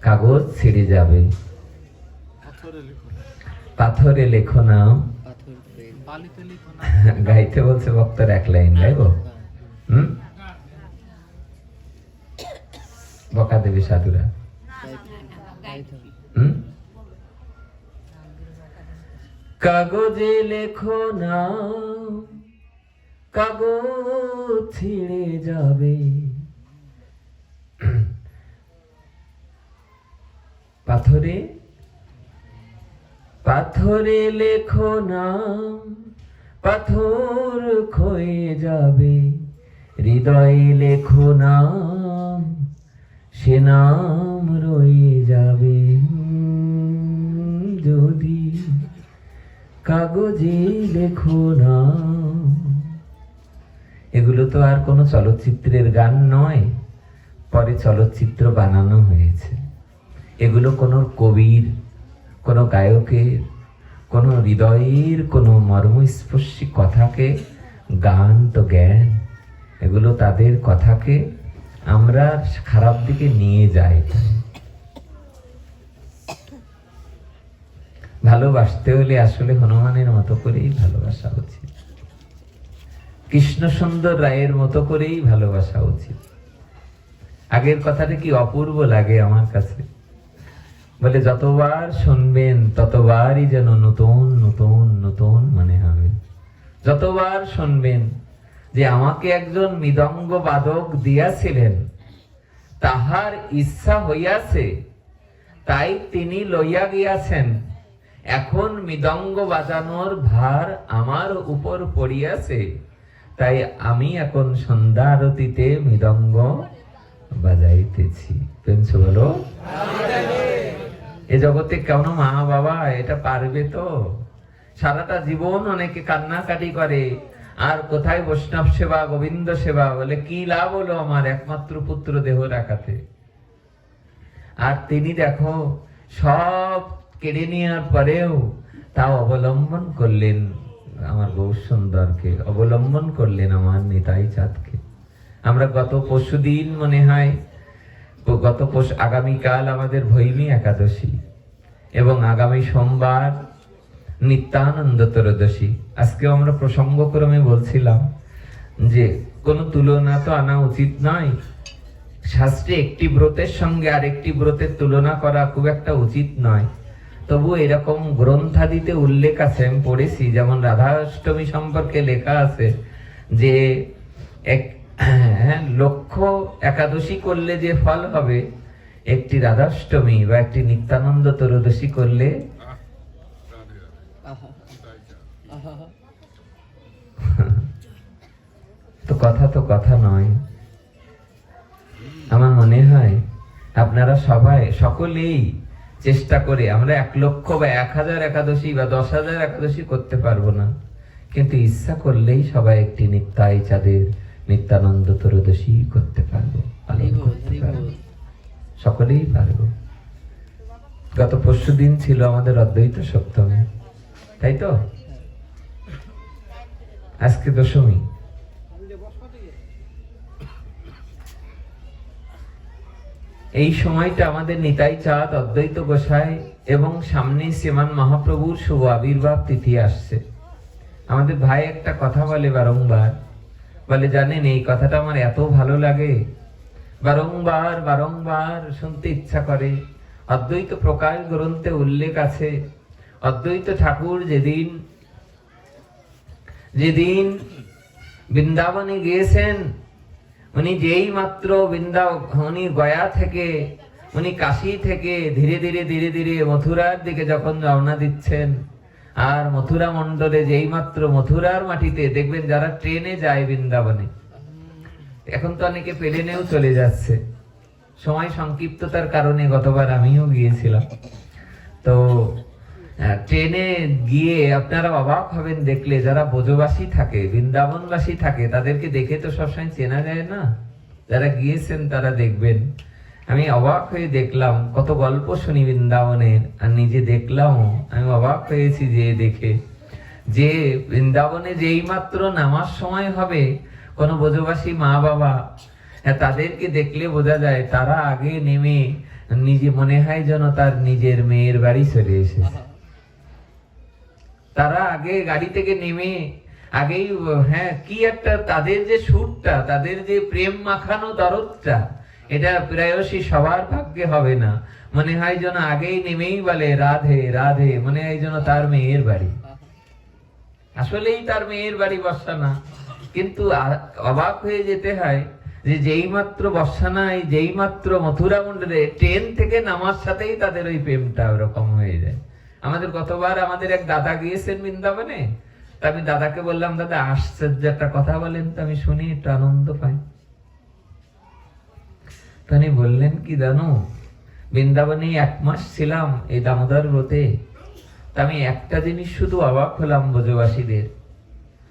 কাগজ ছিঁড়ে যাবে, পাথরে লেখো নাম। গাইতে বলছে বক্তার, এক লাইন গাইবো? বকা দেবে সাধুরা। কাগজে লেখো নাম, কাগজ ছিঁড়ে যাবে, পাথরে পাথরে লেখো নাম, পাথর ক্ষয়ে যাবে, হৃদয়ে লেখো নাম, সে নাম রয়ে যাবে। যদি কাগজে লেখো নাম। এগুলো তো আর কোনো চলচ্চিত্রের গান নয়, পরে চলচ্চিত্র বানানো হয়েছে। এগুলো কোনো কবির, কোনো গায়কের, কোনো হৃদয়ের কোনো মর্মস্পর্শী কথাকে, গান তো জ্ঞান, এগুলো তাদের কথাকে আমরা খারাপ দিকে নিয়ে যাই। ভালোবাসতে হলে আসলে হনুমানের মতো করেই ভালোবাসা উচিত, কৃষ্ণ সুন্দর রায়ের মতো করেই ভালোবাসা উচিত। আগের কথাটা কি অপূর্ব লাগে আমার কাছে, বলে যতবার শুনবেন ততবারই যেন নতুন নতুন নতুন মনে হবে। যতবার শুনবেন যে আমাকে একজন মৃদঙ্গ বাদক দিয়াছিলেন, তাহার ইচ্ছা হইয়াছে, তাই তিনি লইয়া গিয়াছেন, এখন মৃদঙ্গ বাজানোর ভার আমার উপর পড়িয়াছে, তাই আমি এখন সন্ধ্যা আরতিতে মৃদঙ্গ বাজাইতেছি। পেনছো বলো? এ জগতে কেন মা বাবা এটা পারবে তো? সারাটা জীবন অনেকে কান্নাকাটি করে, আর কোথায় বৈষ্ণব সেবা, গোবিন্দ সেবা, বলে কি লাভ হলো আমার একমাত্র পুত্র দেহ রাখাতে। আর তিনি দেখো সব কেড়ে নেওয়ার পরেও তাও অবলম্বন করলেন আমার গৌর সুন্দরকে, অবলম্বন করলেন আমার নিতাই চাঁদকে। আমরা গত পরশুদিন মনে হয়, আগামীকাল আমাদের ভৈমী একাদশী এবং আগামী সোমবার নিত্যানন্দ ত্রয়োদশী। আজকে আমরা প্রসঙ্গক্রমে বলছিলাম যে কোনো তুলনা তো আনা উচিত নয়, শাস্ত্রে একটি ব্রতের সঙ্গে আরেকটি ব্রতের তুলনা করা খুব একটা উচিত নয়। তবু এরকম গ্রন্থাদিতে উল্লেখ আছে, আমি পড়েছি, যেমন রাধাষ্টমী সম্পর্কে লেখা আছে যে লক্ষ একাদশী করলে যে ফল হবে, একটি রাধাষ্টমী বা একটি নিত্যানন্দ ত্রয়োদশী করলে তো কথা নয়। আমার মনে হয় আপনারা সবাই সকলেই চেষ্টা করে, আমরা 1 লক্ষ বা 1000 একাদশী বা 10,000 একাদশী করতে পারবো না, কিন্তু ইচ্ছা করলেই সবাই একটি নিত্যাই চাঁদের নিত্যানন্দ ত্রয়োদশী করতে পারবো, পালন করতে পারবো, সকলেই পারবো। গত পরশুদিন ছিল আমাদের অদ্বৈত সপ্তমী, তাই তো? আজকে দশমী। এই সময়টা আমাদের নিতাই চাঁদ, অদ্বৈত গোসাই এবং সামনে শ্রীমান মহাপ্রভুর শুভ আবির্ভাব তিথি আসছে। আমাদের ভাই একটা কথা বলে বারংবার, বলে জানেন এই কথাটা আমার এত ভালো লাগে, বারংবার বারংবার শুনতে ইচ্ছা করে। অদ্বৈত প্রকাশ গ্রন্থে উল্লেখ আছে, অদ্বৈত ঠাকুর যেদিন বৃন্দাবনে গিয়েছেন, উনি যেই মাত্র উনি গয়া থেকে, উনি কাশী থেকে ধীরে ধীরে মথুরার দিকে যখন রওনা দিচ্ছেন, আর মথুরা মণ্ডলে যেই মাত্র মথুরার মাটিতে দেখবেন যারা ট্রেনে যায় বৃন্দাবনে, এখন তো অনেকে প্লেনেও চলে যাচ্ছে, সময় সংক্ষিপ্ততার কারণে গতবার আমিও গিয়েছিলাম। তো ট্রেনে গিয়ে আপনারা অবাক হবেন দেখলে, যারা ব্রজবাসী থাকে, বৃন্দাবনবাসী থাকে, তাদেরকে দেখে তো সবসময় চেনা যায় না। যারা গিয়েছেন তারা দেখবেন, আমি অবাক হয়ে দেখলাম, কত গল্প শুনি বৃন্দাবনের, আর নিজে দেখলাম, আমি অবাক হয়েছি যে দেখে, যে বৃন্দাবনে যেই মাত্র নামার সময় হবে, কোন ব্রজবাসী মা বাবা, তাদেরকে দেখলে বোঝা যায় তারা আগে নেমে নিজে মনে হয় যেন তার নিজের মেয়ের বাড়ি চলে এসেছে। তারা আগে গাড়ি থেকে নেমে আগেই কি একটা তাদের যে সুরটা, তাদের যে প্রেম মাখানো দরদটা, এটা প্রায়শই সবার ভাগ্যে হবে না। মনে হয় যেন আগেই নেমেই বলে রাধে রাধে, মনে হয় যেন তার মেয়ের বাড়ি, আসলেই তার মেয়ের বাড়ি বর্ষানা। কিন্তু অবাক হয়ে যেতে হয় যে যেই মাত্র বর্ষানায়, যেই মাত্র মথুরা মন্ডলে ট্রেন থেকে নামার সাথেই তাদের ওই প্রেমটা ওরকম হয়ে যায়। আমাদের গতবার আমাদের এক দাদা গিয়েছেন বৃন্দাবনে, তা আমি দাদাকে বললাম, দাদা আশ্চর্য একটা কথা বলেন তো, আমি শুনি একটু আনন্দ পাই। তিনি বললেন কি জানো, বৃন্দাবনে 1 মাস ছিলাম এই দামোদর ব্রতে, তা আমি একটা জিনিস শুধু অবাক হলাম ব্রজবাসীদের।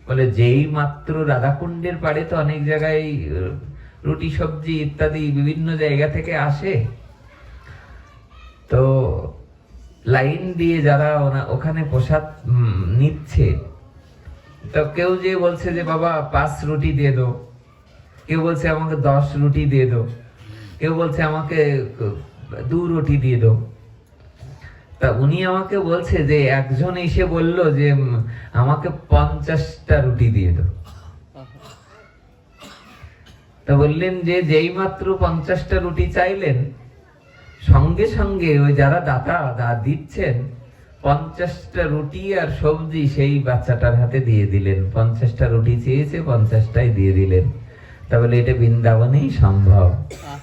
বলে যেই মাত্র রাধাকুণ্ডের পাড়ে তো অনেক জায়গায় রুটি সবজি ইত্যাদি বিভিন্ন জায়গা থেকে আসে, তো লাইন দিয়ে যারা ওখানে প্রসাদ নিচ্ছে, তো কেউ যে বলছে যে বাবা 5 রুটি দিয়ে দো, কেউ বলছে আমাকে 10 রুটি দিয়ে দো, কেউ বলছে আমাকে 2 রুটি দিয়ে দো। তা উনি আমাকে বলছে যে একজন এসে বলল যে আমাকে 50টা রুটি দিয়ে দাও। তা বললেন যে যেই মাত্র 50টা রুটি চাইলেন, সঙ্গে সঙ্গে ওই যারা দাতা দিচ্ছেন 50টা রুটি আর সবজি সেই বাচ্চাটার হাতে দিয়ে দিলেন। 50টা রুটি চেয়েছে, 50টাই দিয়ে দিলেন। তা বলে এটা বৃন্দাবনেই সম্ভব।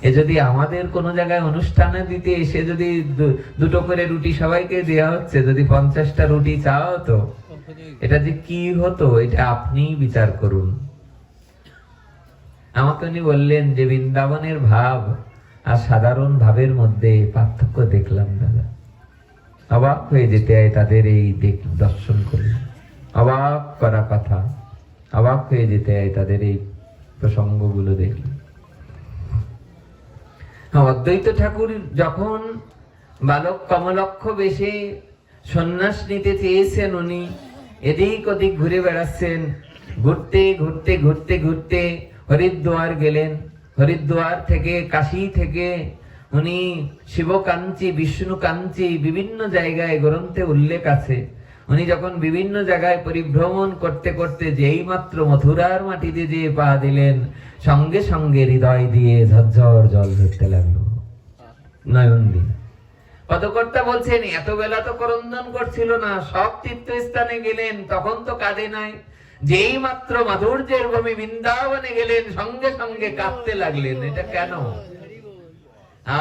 এ যদি আমাদের কোন জায়গায় অনুষ্ঠানে দিতে এসে যদি 2টো করে রুটি সবাইকে দেওয়া হচ্ছে, যদি 50টা রুটি চাও, তো এটা যে কি হতো, এটা আপনিই বিচার করুন। আমাকে উনি বললেন যে বৃন্দাবনের ভাব আর সাধারণ ভাবের মধ্যে পার্থক্য দেখলাম দাদা। অবাক হয়ে যেতে হয় তাদের এই দর্শন করলে, অবাক করা কথা, অবাক হয়ে যেতে হয় তাদের এই প্রসঙ্গগুলো দেখলে। অদ্বৈত ঠাকুর যখন বালক কমলক্ষ বেশে সন্ন্যাস নিতে চেয়েছেন, উনি এদিক ওদিক ঘুরে বেড়াচ্ছেন। ঘুরতে ঘুরতে ঘুরতে ঘুরতে হরিদ্বার গেলেন। হরিদ্বার থেকে, কাশী থেকে উনি শিবকাঞ্চি, বিষ্ণুকাঞ্চি, বিভিন্ন জায়গায় গ্রন্থে উল্লেখ আছে উনি যখন বিভিন্ন জায়গায় পরিভ্রমণ করতে করতে যেই মাত্র মথুরার মাটিতে যে পা দিলেন, সঙ্গে সঙ্গে হৃদয় দিয়ে ঝরঝর জল ঝরতে লাগলো নয়ন দিয়ে। পদকর্তা বলছেন এত বেলা তো করন্দন করছিল না, সব তীর্থস্থানে গেলেন তখন তো কাঁদে নাই, যেই মাত্র মাধুর্যের ভূমি বৃন্দাবনে গেলেন সঙ্গে সঙ্গে কাঁদতে লাগলেন। এটা কেন?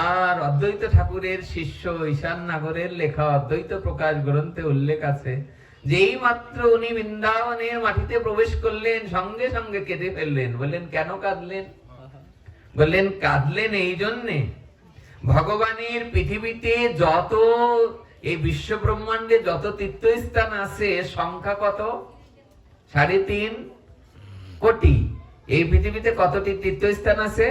আর অদ্বৈত ঠাকুরের শিষ্য ঈশান নাগরের লেখা অদ্বৈত প্রকাশ গ্রন্থে উল্লেখ আছে, যেই মাত্র উনি বৃন্দাবনের মাটিতে প্রবেশ করলেন সঙ্গে সঙ্গে কেঁদে ফেললেন। বললেন কেন কাঁদলেন? বললেন কাঁদলেন এই জন্যে, ভগবানের পৃথিবীতে যত এই বিশ্ব ব্রহ্মাণ্ডে যত তীর্থস্থান আছে সংখ্যা কত? 3.5 কোটি। এই পৃথিবীতে কতটি তীর্থস্থান আছে?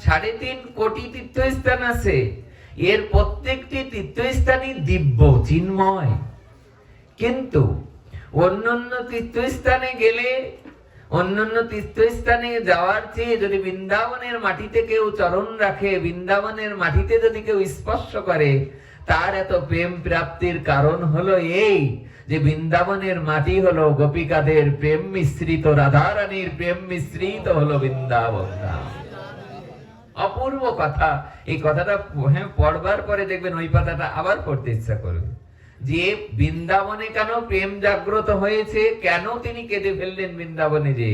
3.5 কোটি তীর্থস্থান আছে। এর প্রত্যেকটি তীর্থস্থানই দিব্য চিন্ময়, কিন্তু অন্যান্য তীর্থস্থানে গেলে, অন্যান্য তীর্থস্থানে যাওয়ার চেয়ে যদি বৃন্দাবনের মাটিতে কেউ চরণ রাখে, বৃন্দাবনের মাটিতে যদি কেউ স্পর্শ করে, তার এত প্রেম প্রাপ্তির কারণ হলো এই যে বৃন্দাবনের মাটি হলো গোপিকাদের প্রেম মিশ্রিত, রাধারানীর প্রেম মিশ্রিত হলো বৃন্দাবন। অপূর্ব কথা। এই কথাটা পড়বার পরে দেখবেন ওই কথাটা আবার পড়তে ইচ্ছা করবে, যে বৃন্দাবনে কেন প্রেম জাগ্রত হয়েছে, কেন তিনি কেঁদে ফেললেন বৃন্দাবনে যে?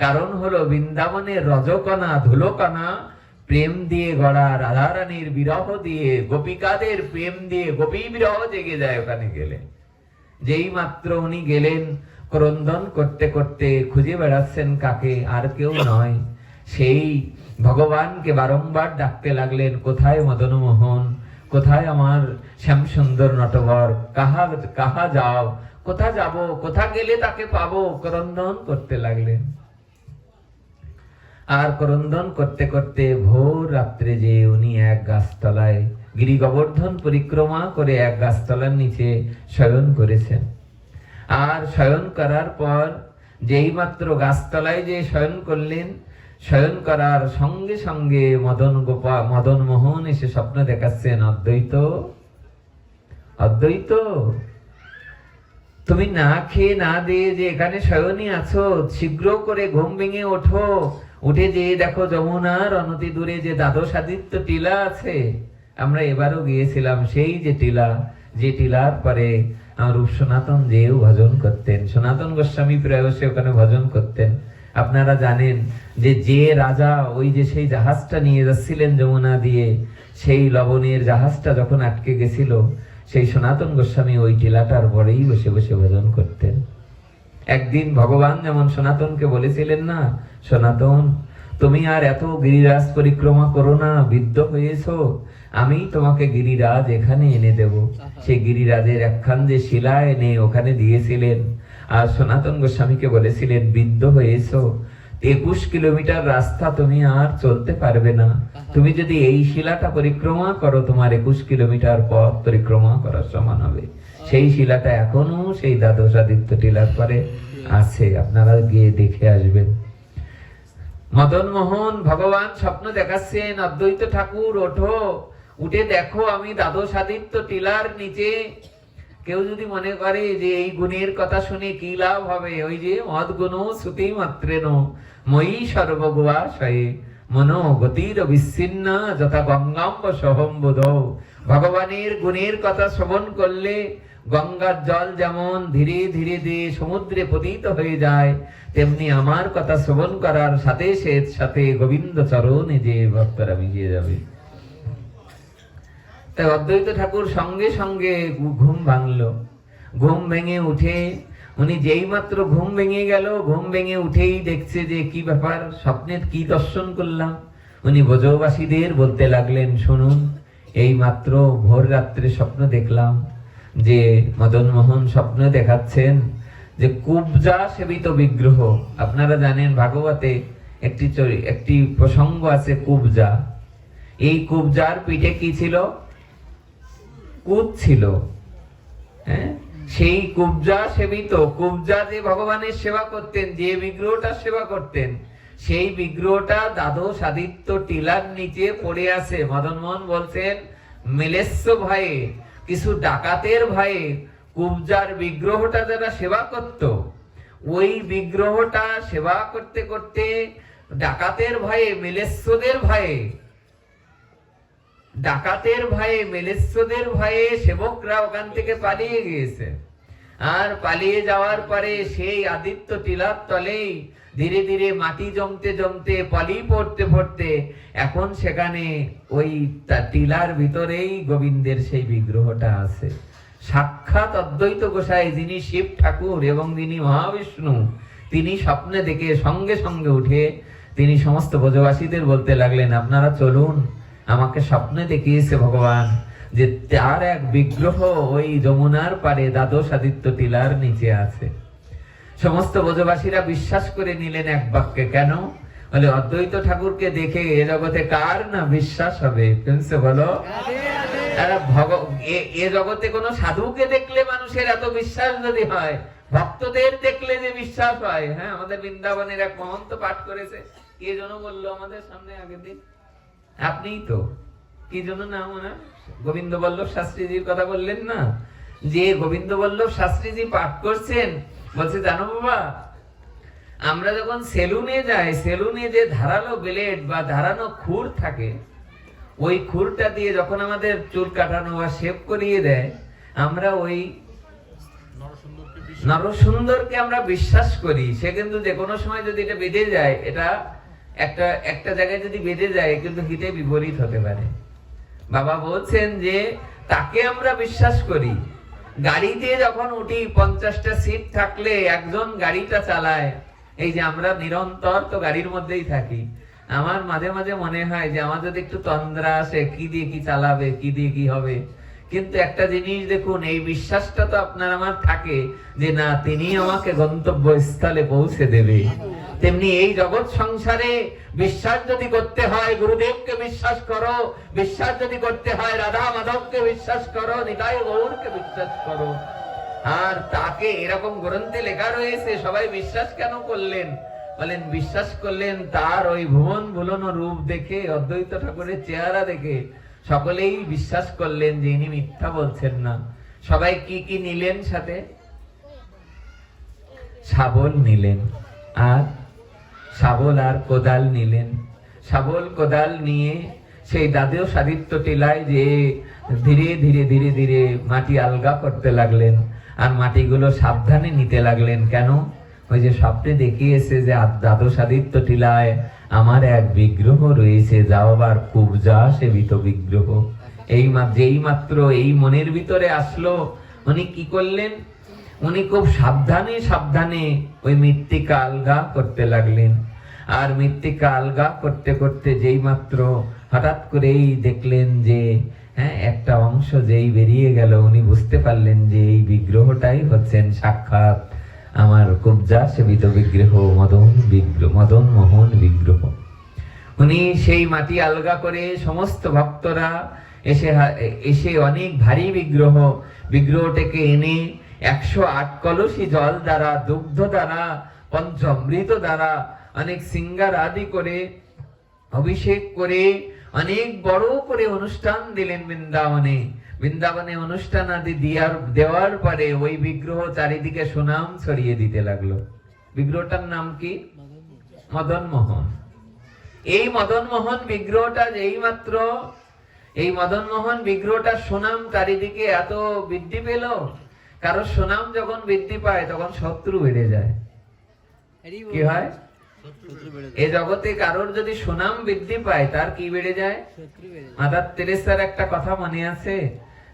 কারণ হলো বৃন্দাবনের রজকণা ধুলোকণা প্রেম দিয়ে গড়া, রাধারানীর বিরহ দিয়ে, গোপিকাদের প্রেম দিয়ে গোপী বিরহ জেগে যায় ওখানে গেলে। যেই মাত্র উনি গেলেন, ক্রন্দন করতে করতে খুঁজে বেড়াচ্ছেন কাকে? আর কেউ নয়, সেই ভগবানকে বারংবার ডাকতে লাগলেন, কোথায় মদন মোহন, কোথায় আমার শ্যাম সুন্দর নটবর, কাহা যাও, কোথা যাব, কোথা গেলে তাকে পাবো? ক্রন্দন করতে লাগলেন। আর ক্রন্দন করতে করতে ভোর রাত্রে যে উনি এক গাছতলায় গিরি গোবর্ধন পরিক্রমা করে এক গাছতলার নিচে শয়ন করেছেন। আর শয়ন করার পর যেই মাত্র গাছতলায় যে শয়ন করলেন, শয়ন করার সঙ্গে সঙ্গে মদন মোহন এসে স্বপ্ন দেখাচ্ছেন, অদ্বৈত, অদ্বৈত, তুমি না খেয়ে না দিয়ে যে এখানে শয়নই আছো, শীঘ্র করে ঘুম ভেঙে ওঠো, উঠে যে দেখো যমুনার অনতি দূরে যে দ্বাদশ আদিত্য টিলা আছে, আমরা এবারও গিয়েছিলাম সেই যে টিলা, যে টিলার পরে রূপ সনাতন যেও ভজন করতেন, সনাতন গোস্বামী প্রায়শই ওখানে ভজন করতেন। আপনারা জানেন যে যে রাজা ওই যে সেই জাহাজটা নিয়ে যাচ্ছিলেন যমুনা দিয়ে, সেই লবণের জাহাজটা যখন আটকে গেছিল, সেই সনাতন গোস্বামী ওই টিলাটার পরেই বসে বসে ভজন করতেন। একদিন ভগবান যেমন সনাতনকে বলেছিলেন না, সনাতন তুমি আর এত গিরিরাজ পরিক্রমা করো না, বৃদ্ধ হয়েছো, আমি তোমাকে গিরিরাজ এখানে এনে দেব। সেই গিরিরাজের একখান যে শিলা এনে ওখানে দিয়েছিলেন, আর সনাতন গোস্বামীকে বলেছিলেন, বৃদ্ধ হয়েছো, 21 কিলোমিটার রাস্তা তুমি আর চলতে পারবে না, তুমি যদি এই শিলাটা পরিক্রমা করো, তোমার 21 কিলোমিটার পথ পরিক্রমা করার সমান হবে। সেই শিলাটা এখনো সেই দ্বাদশ আদিত্য টিলার পরে আছে, আপনারা গিয়ে দেখে আসবেন। মদন মোহন ভগবান স্বপ্ন দেখাচ্ছেন, অদ্বৈত ঠাকুর ওঠো, উঠে দেখো আমি দ্বাদশ আদিত্য টিলার নিচে। কেউ যদি মনে করে যে এই গুণের কথা শুনে কি লাভ হবে, ওই যে মদ গুণ শ্রুতি মাত্রেন মই সর্বগুয়াশয়ে মনো গতির বিচ্ছিন্ন যথা গঙ্গাম্ব সহম্বোধ। ভগবানের গুণের কথা শ্রবণ করলে গঙ্গার জল যেমন ধীরে ধীরে দিয়ে সমুদ্রে পতিত হয়ে যায়, তেমনি আমার কথা শ্রবণ করার সাথে সাথে গোবিন্দ চরণে যে ভক্তরা মিশিয়ে যাবে। তাই অদ্বৈত ঠাকুর সঙ্গে সঙ্গে ঘুম ভাঙলো। ঘুম ভেঙে উঠে উনি যেই মাত্র ঘুম ভেঙে গেল, ঘুম ভেঙে উঠেই দেখছে যে কি ব্যাপার, স্বপ্নের কি দর্শন করলাম। উনি ব্রজবাসীদের বলতে লাগলেন, শুনুন, এই মাত্র ভোর রাত্রে স্বপ্ন দেখলাম যে মদন মোহন স্বপ্ন দেখাচ্ছেন যে কুবজা সেবিত বিগ্রহ। আপনারা জানেন ভাগবতে একটি প্রসঙ্গ আছে কুবজা। এই কুবজার পিঠে কি ছিল? কুদ ছিল। হ্যাঁ, সেই কুবজা সেবিত, কুবজা যে ভগবানের সেবা করতেন, যে বিগ্রহটা সেবা করতেন, সেই বিগ্রহটা দ্বাদশ আদিত্য টিলার নিচে পড়ে আছে। মদন মোহন বলছেন, মিলেস্য ভয়ে, কিছু ডাকাতের ভয়ে কুবজার বিগ্রহটা যারা সেবা করত, ওই বিগ্রহটা সেবা করতে করতে ডাকাতের ভয়ে, মেলেচ্ছদের ভয়ে সেবকরা ওখান থেকে পালিয়ে গিয়েছে। আর পালিয়ে যাওয়ার পরে সেই আদিত্য টিলার তলেই ধীরে ধীরে মাটি জমতে জমতে পলি পড়তে পড়তে এখন সেখানে ওই টিলার ভিতরেই গোবিন্দের সেই বিগ্রহটা আছে। সাক্ষাৎ অদ্বৈত গোসাই, যিনি শিব ঠাকুর এবং যিনি মহাবিষ্ণু, তিনি স্বপ্নে দেখে সঙ্গে সঙ্গে উঠে তিনি সমস্ত ব্রজবাসীদের বলতে লাগলেন, আপনারা চলুন, আমাকে স্বপ্নে দেখিয়েছে ভগবান যে তার এক বিগ্রহ ওই যমুনার পারে দ্বাদশ আদিত্য টিলার নিচে আছে। সমস্ত ব্রজবাসীরা বিশ্বাস করে নিলেন এক বাক্যে। কেন? বলে অদ্বৈত ঠাকুরকে দেখে এ জগতে কার না বিশ্বাস হবে? বলো, এ জগতে কোন সাধুকে দেখলে মানুষের এত বিশ্বাস যদি হয়, ভক্তদের দেখলে যে বিশ্বাস হয়। হ্যাঁ, আমাদের বৃন্দাবনের এক মহন্ত পাঠ করেছে, কে যেন বললো আমাদের সামনে আগের দিন, আপনিই তো, কি জন্য নাম ওনার, গোবিন্দ বল্লভ শাস্ত্রীজির কথা বললেন না, যে গোবিন্দ বল্লভ শাস্ত্রীজি পাঠ করছেন, বলছে জানো বাবা, আমরা যখন সেলুনে যাই, সেলুনে যে ধারালো ব্লেড বা ধারানো খুর থাকে, ওই খুরটা দিয়ে যখন আমাদের চুল কাটানো বা শেভ করিয়ে দেয়, আমরা ওই নরসুন্দরকে আমরা বিশ্বাস করি। সে কিন্তু যে কোনো সময় যদি এটা বেঁধে যায়, এটা একটা জায়গায় যদি বেঁধে যায়, কিন্তু হিতে বিপরীত হতে পারে। বাবা বলছেন যে তাকে আমরা বিশ্বাস করি। গাড়িতে যখন উঠি, 50টা সিট থাকলে একজন গাড়িটা চালায়, এই যে আমরা নিরন্তর তো গাড়ির মধ্যেই থাকি। আমার মাঝে মাঝে মনে হয় যে আমার যদি একটু তন্দ্রা আসে, কি দিয়ে কি চালাবে, কি দিয়ে কি হবে। কিন্তু একটা জিনিস দেখুন, এই বিশ্বাসটা তো আপনার আমার থাকে যে না, তিনি আমাকে গন্তব্যস্থলে পৌঁছে দেবে। তেমনি এই জগৎ সংসারে বিশ্বাস যদি করতে হয়, গুরুদেবকে বিশ্বাস করো। বিশ্বাস যদি করতে হয়, রাধা মাধবকে বিশ্বাস করো, নিতাই গৌরকে বিশ্বাস করো। আর তাকে এরকম গ্রন্থে লেখা রয়েছে, সবাই বিশ্বাস কেন করলেন? বলেন বিশ্বাস করলেন তার ওই ভুবন ভুলনো রূপ দেখে, অদ্বৈত ঠাকুরের চেহারা দেখে সকলেই বিশ্বাস করলেন যে ইনি মিথ্যা বলছেন না। সবাই কি কি নিলেন সাথে? শাবল নিলেন, আর শাবল আর কোদাল নিলেন। শাবল কোদাল নিয়ে সেই দ্বাদশ আদিত্য টিলায় যে ধীরে ধীরে ধীরে ধীরে মাটি আলগা করতে লাগলেন, আর মাটিগুলো সাবধানে নিতে লাগলেন। কেন? ওই যে স্বপ্নে দেখিয়েছে যে দ্বাদশ আদিত্য টিলায় আমার এক বিগ্রহ রয়েছে, যাওয়ার কুবজা সেবিত বিগ্রহ। যেই মাত্র এই মনের ভিতরে আসলো, উনি কি করলেন? উনি খুব সাবধানে সাবধানে ওই মৃত্তিকা আলগা করতে লাগলেন। আর মৃত্তিকা আলগা করতে করতে যেই মাত্র হঠাৎ করেই দেখলেন যে একটা অংশ যেই বেরিয়ে গেল, উনি বুঝতে পারলেন যে এই বিগ্রহটাই হচ্ছেন সাক্ষাৎ আমার কুবজা সেবিত বিগ্রহ, মদন মোহন বিগ্রহ। উনি সেই মাটি আলগা করে সমস্ত ভক্তরা এসে অনেক ভারী বিগ্রহটাকে এনে 108 কলসি জল দ্বারা, দুগ্ধ দ্বারা, পঞ্চামৃত দ্বারা, অনেক সিঙ্গার আদি করে অভিষেক করে অনেক বড় করে অনুষ্ঠান দিলেন বৃন্দাবনে অনুষ্ঠান আদি দেওয়ার পরে ওই বিগ্রহ চারিদিকে সুনাম ছড়িয়ে দিতে লাগলো। বিগ্রহটার নাম কি? মদন মোহন। এই মদন মোহন বিগ্রহটা এই মদন মোহন বিগ্রহটার সুনাম চারিদিকে এত বৃদ্ধি পেল। কারণ সুনাম যখন বৃদ্ধি পায়, তখন শত্রু বেড়ে যায়। কি হয়? এই জগতে কারোর যদি সুনাম বৃদ্ধি পায়, তার কি বেড়ে যায়? মাদার তেরেসার একটা কথা মনে আছে?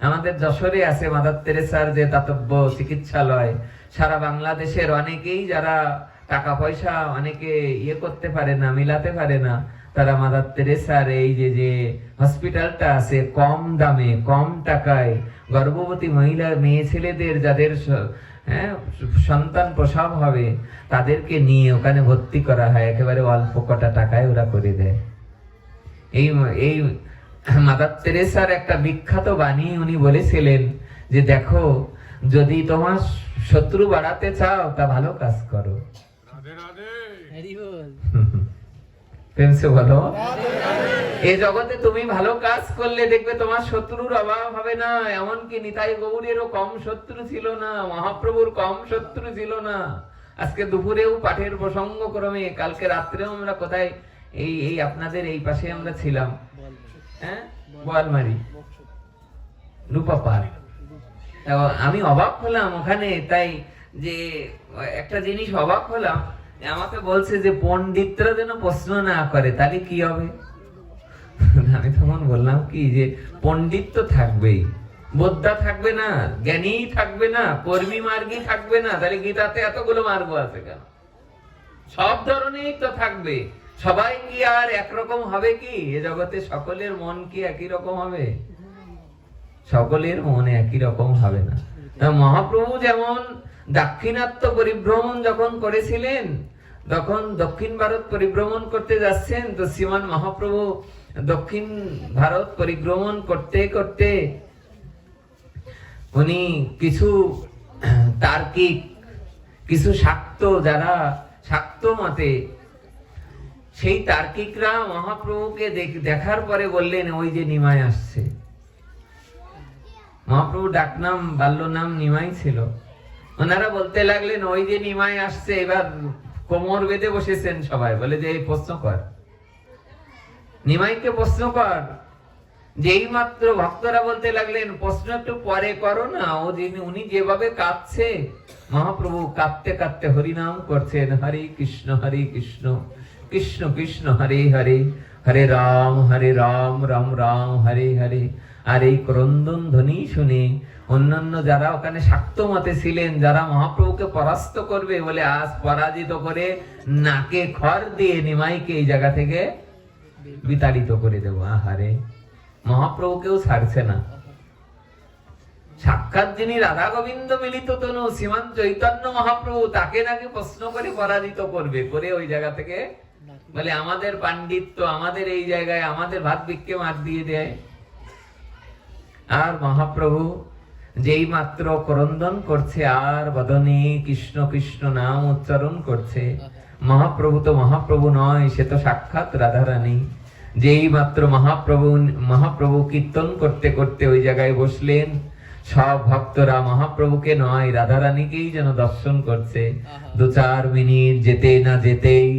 আমাদের যশোরে আছে মাদার তেরেসার যে দাতব্য চিকিৎসালয়। সারা বাংলাদেশের অনেকেই যারা টাকা পয়সা অনেকে করতে পারে না, মিলাতে পারে না, তারা মাদার তেরেসার এই যে হসপিটালটা আছে, কম দামে কম টাকায় গর্ভবতী মহিলা মেয়ে ছেলেদের যাদের সন্তান প্রসব হবে, তাদেরকে নিয়ে ওখানে ভর্তি করা হয়। একেবারে অল্প কটা টাকায় ওরা করে দেয়। এই মাদার তেরেসার একটা বিখ্যাত বাণী উনি বলেছিলেন যে দেখো, যদি তোমার শত্রু বাড়াতে চাও, তা ভালো কাজ করো। প্রেমসে বলো। এই জগতে তুমি ভালো কাজ করলে দেখবে তোমার শত্রুর অভাব হবে না। এমনকি নিতাই গৌরেরও কম শত্রু ছিল না, মহাপ্রভুর কম শত্রু ছিল না। আজকে দুপুরেও পাঠের প্রসঙ্গ ক্রমে, কালকে রাত্রেও আমরা কোথায় এই এই আপনাদের এই পাশে আমরা ছিলাম, হ্যাঁ, বোয়ালমারি রূপাপার। আমি অবাক হলাম ওখানে, তাই যে একটা জিনিস অবাক হলাম, আমাকে বলছে যে পণ্ডিতরা যেন প্রশ্ন না করে, তাহলে কি হবে? আমি তখন বললাম কি যে পণ্ডিত তো থাকবেই, বোদ্ধা থাকবে না, জ্ঞানী থাকবে না, কর্মী মার্গী থাকবে না, তাহলে গীতাতে এতগুলো মার্গ আছে কেন? সব ধরনের তো থাকবে। সবাই কি আর একরকম হবে কি? এ জগতে সকলের মন কি একই রকম হবে? সকলের মন একই রকম হবে না। মহাপ্রভু যেমন দাক্ষিণাত্য পরিভ্রমণ যখন করেছিলেন, তখন দক্ষিণ ভারত পরিভ্রমণ করতে যাচ্ছেন, তো শ্রীমান মহাপ্রভু দক্ষিণ ভারত পরিভ্রমণ করতে করতে উনি কিছু তার্কিক, কিছু শাক্ত, যারা শাক্ত মতে, সেই তার্কিকরা মহাপ্রভুকে দেখার পরে বললেন ওই যে নিমাই আসছে। মহাপ্রভু ডাকনাম বাল্য নাম নিমাই ছিল। ওনারা বলতে লাগলেন ওই যে নিমাই আসছে। এবার কোমর বেঁধে বসেছেন সবাই, বলে যে এই প্রশ্ন কর, নিমাইকে প্রশ্ন কর। যেই মাত্র ভক্তরা বলতে লাগলেন প্রশ্ন একটু পরে করো না, উনি যেভাবে কাঁদছে, মহাপ্রভু কাঁদতে কাঁদতে হরিনাম করছেন, হরে কৃষ্ণ কৃষ্ণ কৃষ্ণ হরে হরে, হরে রাম রাম রাম হরে হরে। আর এই ক্রন্দন ধ্বনি শুনে অন্যান্য যারা ওখানে শাক্ত মতে ছিলেন, যারা মহাপ্রভুকে পরাস্ত করবে বলে আজ পরাজিত করে নাকে খড় দিয়ে নিমাইকে এই জায়গা থেকে বিতাড়িত করে দেবো। আহারে, মহাপ্রভুকেও ছাড়ছে না। সাক্ষাৎ যিনি রাধা গোবিন্দ মিলিত তনু শ্রীমান চৈতন্য মহাপ্রভু, তাকে নাকি প্রশ্ন করে পরাজিত করবে, করে ওই জায়গা থেকে বলে আমাদের পাণ্ডিত্য, আমাদের এই জায়গায় আমাদের ভাত বিক্ষে মার দিয়ে দেয়। আর মহাপ্রভু যেই মাত্র ক্রন্দন করছে আর বদনে কৃষ্ণ কৃষ্ণ নাম উচ্চারণ করছে, মহাপ্রভু তো মহাপ্রভু নয়, সে তো সাক্ষাৎ রাধারানী। যেই মাত্র মহাপ্রভু কীর্তন করতে করতে ওই জায়গায় বসলেন, সব ভক্তরা মহাপ্রভুকে নয় রাধারানীকেই যেন দর্শন করছে। 2-4 মিনিট যেতে না যেতেই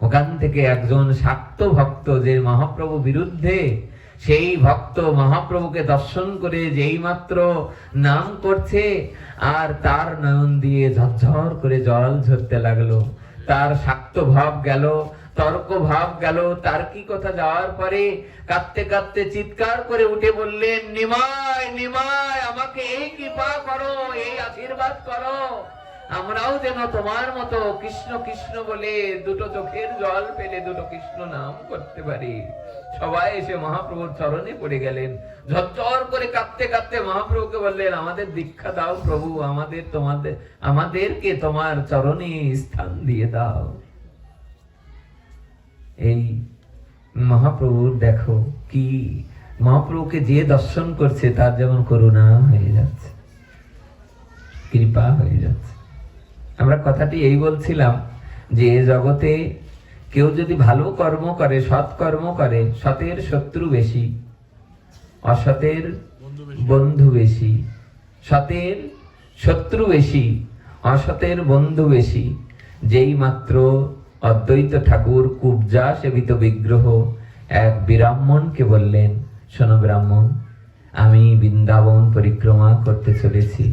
ওখান থেকে একজন শাক্ত ভক্ত, যে মহাপ্রভু বিরুদ্ধে, সেই ভক্ত মহাপ্রভুকে দর্শন করে যেই মাত্র নাম করছে, আর তার নয়ন দিয়ে ঝরঝর করে জল ঝরতে লাগলো। তার শাক্ত ভাব গেল, তর্ক ভাব গেল, তার্কিকতা যাওয়ার পরে কাঁদতে কাঁদতে চিৎকার করে উঠে বললেন, নিমাই নিমাই, আমাকে এই কৃপা করো, এই আশীর্বাদ করো, আমরাও যেন তোমার মতো কৃষ্ণ কৃষ্ণ বলে দুটো চোখের জল ফেলে দুটো কৃষ্ণ নাম করতে পারি। সবাই এসে মহাপ্রভুর চরণে পড়ে গেলেন। ঝরঝর করে কাঁদতে কাঁদতে মহাপ্রভুকে বললেন, আমাদের দীক্ষা দাও প্রভু, আমাদেরকে তোমার চরণে স্থান দিয়ে দাও। এই মহাপ্রভুর দেখো কি, মহাপ্রভুকে যে দর্শন করছে তার যেমন করুণা হয়ে যাচ্ছে, কৃপা হয়ে যাচ্ছে। আমরা কথাটি এই বলছিলাম যে জগতে কেউ যদি ভালো কর্ম করে, সৎ কর্ম করে, সতের শত্রু বেশি, অসতের বন্ধু বেশি। সতের শত্রু বেশি, অসতের বন্ধু বেশি। যেই মাত্র অদ্বৈত ঠাকুর কুবজা সেবিত বিগ্রহ এক ব্রাহ্মণকে বললেন, শোনো ব্রাহ্মণ, আমি বৃন্দাবন পরিক্রমা করতে চলেছি,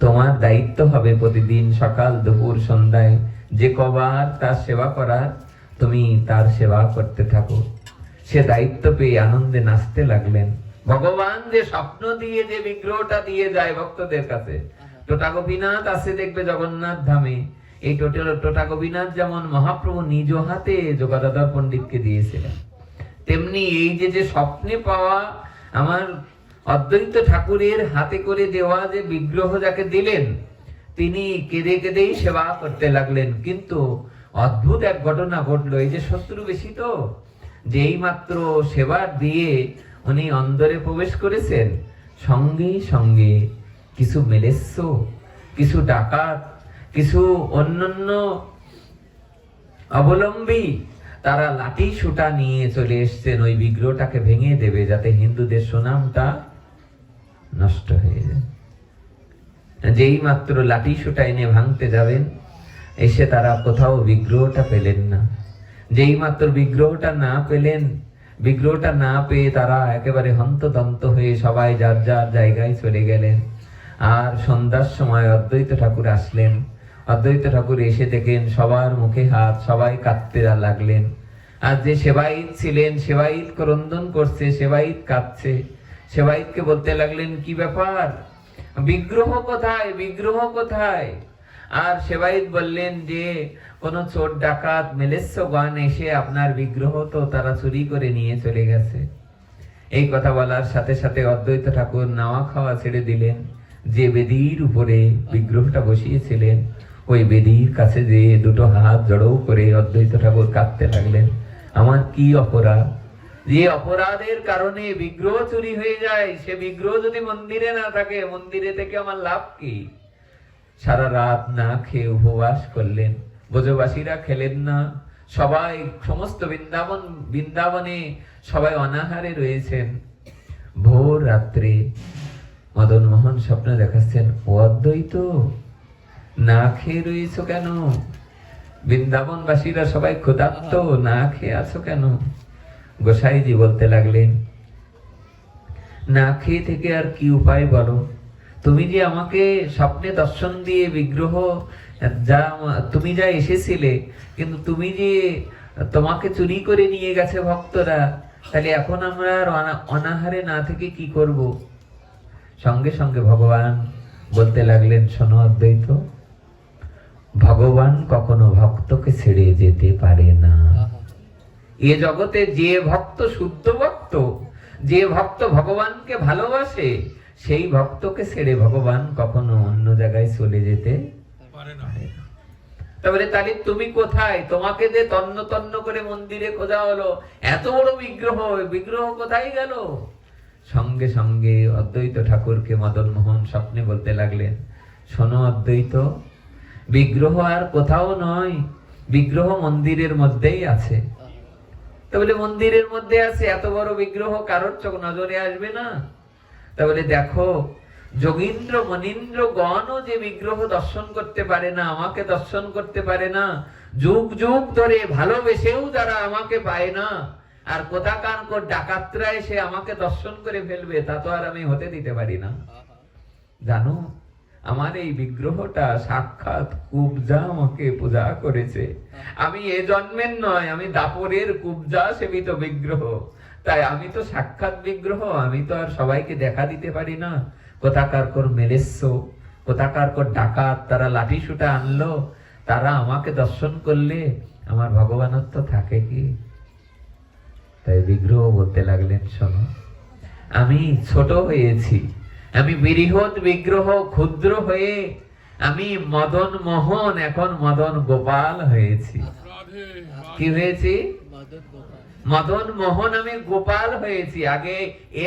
তোমার দায়িত্ব হবে প্রতিদিন সকাল দুপুর সন্ধ্যায় যে কবার তার সেবা করার, তুমি তার সেবা করতে থাকো। সে দায়িত্ব পেয়ে আনন্দে নাচতে লাগলেন। ভগবান যে স্বপ্ন দিয়ে যে বিগ্রহটা দিয়ে যায় ভক্তদের কাছে, টোটা গোপীনাথ আছে দেখবে জগন্নাথ ধামে, এই টোটা গোপীনাথ যেমন মহাপ্রভু নিজ হাতে যোগাদার পণ্ডিতকে দিয়েছিলেন, তেমনি এই যে স্বপ্নে পাওয়া আমার অদ্বৈত ঠাকুরের হাতে করে দেওয়া যে বিগ্রহ যাকে দিলেন, তিনি কেঁদে কেঁদেই সেবা করতে লাগলেন। কিন্তু অদ্ভুত এক ঘটনা ঘটলো। এই যে শত্রু বেশি, তো যেই মাত্র সেবা দিয়ে উনি অন্দরে প্রবেশ করেছেন, সঙ্গে সঙ্গে কিছু মেলেচ্ছ, কিছু ডাকাত, কিছু অন্যান্য অবলম্বী তারা লাঠি সুটা নিয়ে চলে এসছেন ওই বিগ্রহটাকে ভেঙে দেবে, যাতে হিন্দুদের সুনামটা নষ্ট হয়ে যায়। যেই মাত্র লাঠি সুটা এনে ভাঙতে যাবেন, এসে তারা কোথাও বিগ্রহটা পেলেন না। যেই মাত্র বিগ্রহটা না পেলেন, বিগ্রহটা না পেয়ে তারা একেবারে হন্তদন্ত হয়ে সবাই যার যার জায়গায় চলে গেলেন। আর সন্ধ্যার সময় অদ্বৈত ঠাকুর আসলেন। অদ্বৈত ঠাকুর এসে দেখেন সবার মুখে হাত, সবাই কাঁদতে লাগলেন। আর যে সেবাইত ছিলেন, সেবাইত ক্রন্দন করছে, সেবাইত কাঁদছে। সেবাইতকে বলতে লাগলেন, কি ব্যাপার, বিগ্রহ কোথায়, বিগ্রহ কোথায়? আর সেবাইত বললেন যে কোন চোর ডাকাত মেলেচ্ছগণ এসে আপনার বিগ্রহ তো তারা চুরি করে নিয়ে চলে গেছে। এই কথা বলার সাথে সাথে অদ্বৈত ঠাকুর নাওয়া খাওয়া ছেড়ে দিলেন। যে বেদির উপরে বিগ্রহটা বসিয়েছিলেন, ওই বেদির কাছে যে দুটো হাত জড়ো করে অদ্বৈত ঠাকুর কাঁদতে লাগলেন, আমার কি অপরাধ, যে অপরাধের কারণে বিগ্রহ চুরি হয়ে যায়, সে বিগ্রহ যদি মন্দিরে না থাকে, মন্দিরে থেকে আমার লাভ কি? সারা রাত না খেয়ে উপবাস করলেন। ব্রজবাসীরা খেলেন না, সবাই সমস্ত বৃন্দাবনে সবাই অনাহারে রয়েছেন। ভোর রাত্রে মদন মোহন স্বপ্ন দেখাচ্ছেন, ও অদ্বৈত, না খেয়ে রয়েছ কেন? বৃন্দাবনবাসীরা সবাই ক্ষুধার্ত, না খেয়ে আছো কেন? গোসাইজি বলতে লাগলেন, না খেয়ে থেকে আর কি উপায় বলো? তুমি যে আমাকে স্বপ্নে দর্শন দিয়ে বিগ্রহ তুমি যা এসেছিলে, কিন্তু তুমি যে তোমাকে চুরি করে নিয়ে গেছে ভক্তরা, তাহলে এখন আমরা আর অনাহারে না থেকে কি করব? সঙ্গে সঙ্গে ভগবান বলতে লাগলেন, শোনো অদ্বৈত, ভগবান কখনো ভক্তকে ছেড়ে যেতে পারে না। এ জগতে যে ভক্ত শুদ্ধ ভক্ত, যে ভক্ত ভগবানকে ভালোবাসে, সেই ভক্তকে ছেড়ে ভগবান কখনো অন্য জায়গায় চলে যেতে পারে না। তাহলে তাহলে তুমি কোথায়? তোমাকে যে তন্ন তন্ন করে মন্দিরে খোঁজা হলো, এত বড় বিগ্রহ, বিগ্রহ কোথায় গেল? সঙ্গে সঙ্গে অদ্বৈত ঠাকুরকে মদন মোহন স্বপ্নে বলতে লাগলেন, শোনো অদ্বৈত, বিগ্রহ আর কোথাও নয়, বিগ্রহ মন্দিরের মধ্যেই আছে। তাহলে মন্দিরের মধ্যে আছে, এত বড় বিগ্রহ কারোর চোখ নজরে আসবে না? তাহলে দেখো, যোগীন্দ্র মনীন্দ্র গণও যে বিগ্রহ দর্শন করতে পারে না, আমাকে দর্শন করতে পারে না, যুগ যুগ ধরে ভালোবেসেও যারা আমাকে পায় না, আর কোথাকার ডাকাতরা এসে আমাকে দর্শন করে ফেলবে, তা তো আর আমি হতে দিতে পারি না। জানো, আমার এই বিগ্রহটা সাক্ষাৎ কুবজা আমাকে পূজা করেছে। আমি এ জন্মের নয়, আমি দাপরের কুবজা সেবিত বিগ্রহ। তাই আমি তো সাক্ষাৎ বিগ্রহ, আমি তো আর সবাইকে দেখা দিতে পারি না। কোথাকার মেলেচ্ছ, কোথাকার ডাকাত, তারা লাঠি সুটা আনলো, তারা আমাকে দর্শন করলে আমার ভগবানত্ব থাকে কি? তাই বিগ্রহ বলতে লাগলেন, শোনো, আমি ছোট হয়েছি, আমি বৃহৎ বিগ্রহ ক্ষুদ্র হয়ে আমি মদন মোহন, এখন মদন গোপাল হয়েছি। কি হয়েছি? মদন মোহন, আমি গোপাল হয়েছি। আগে,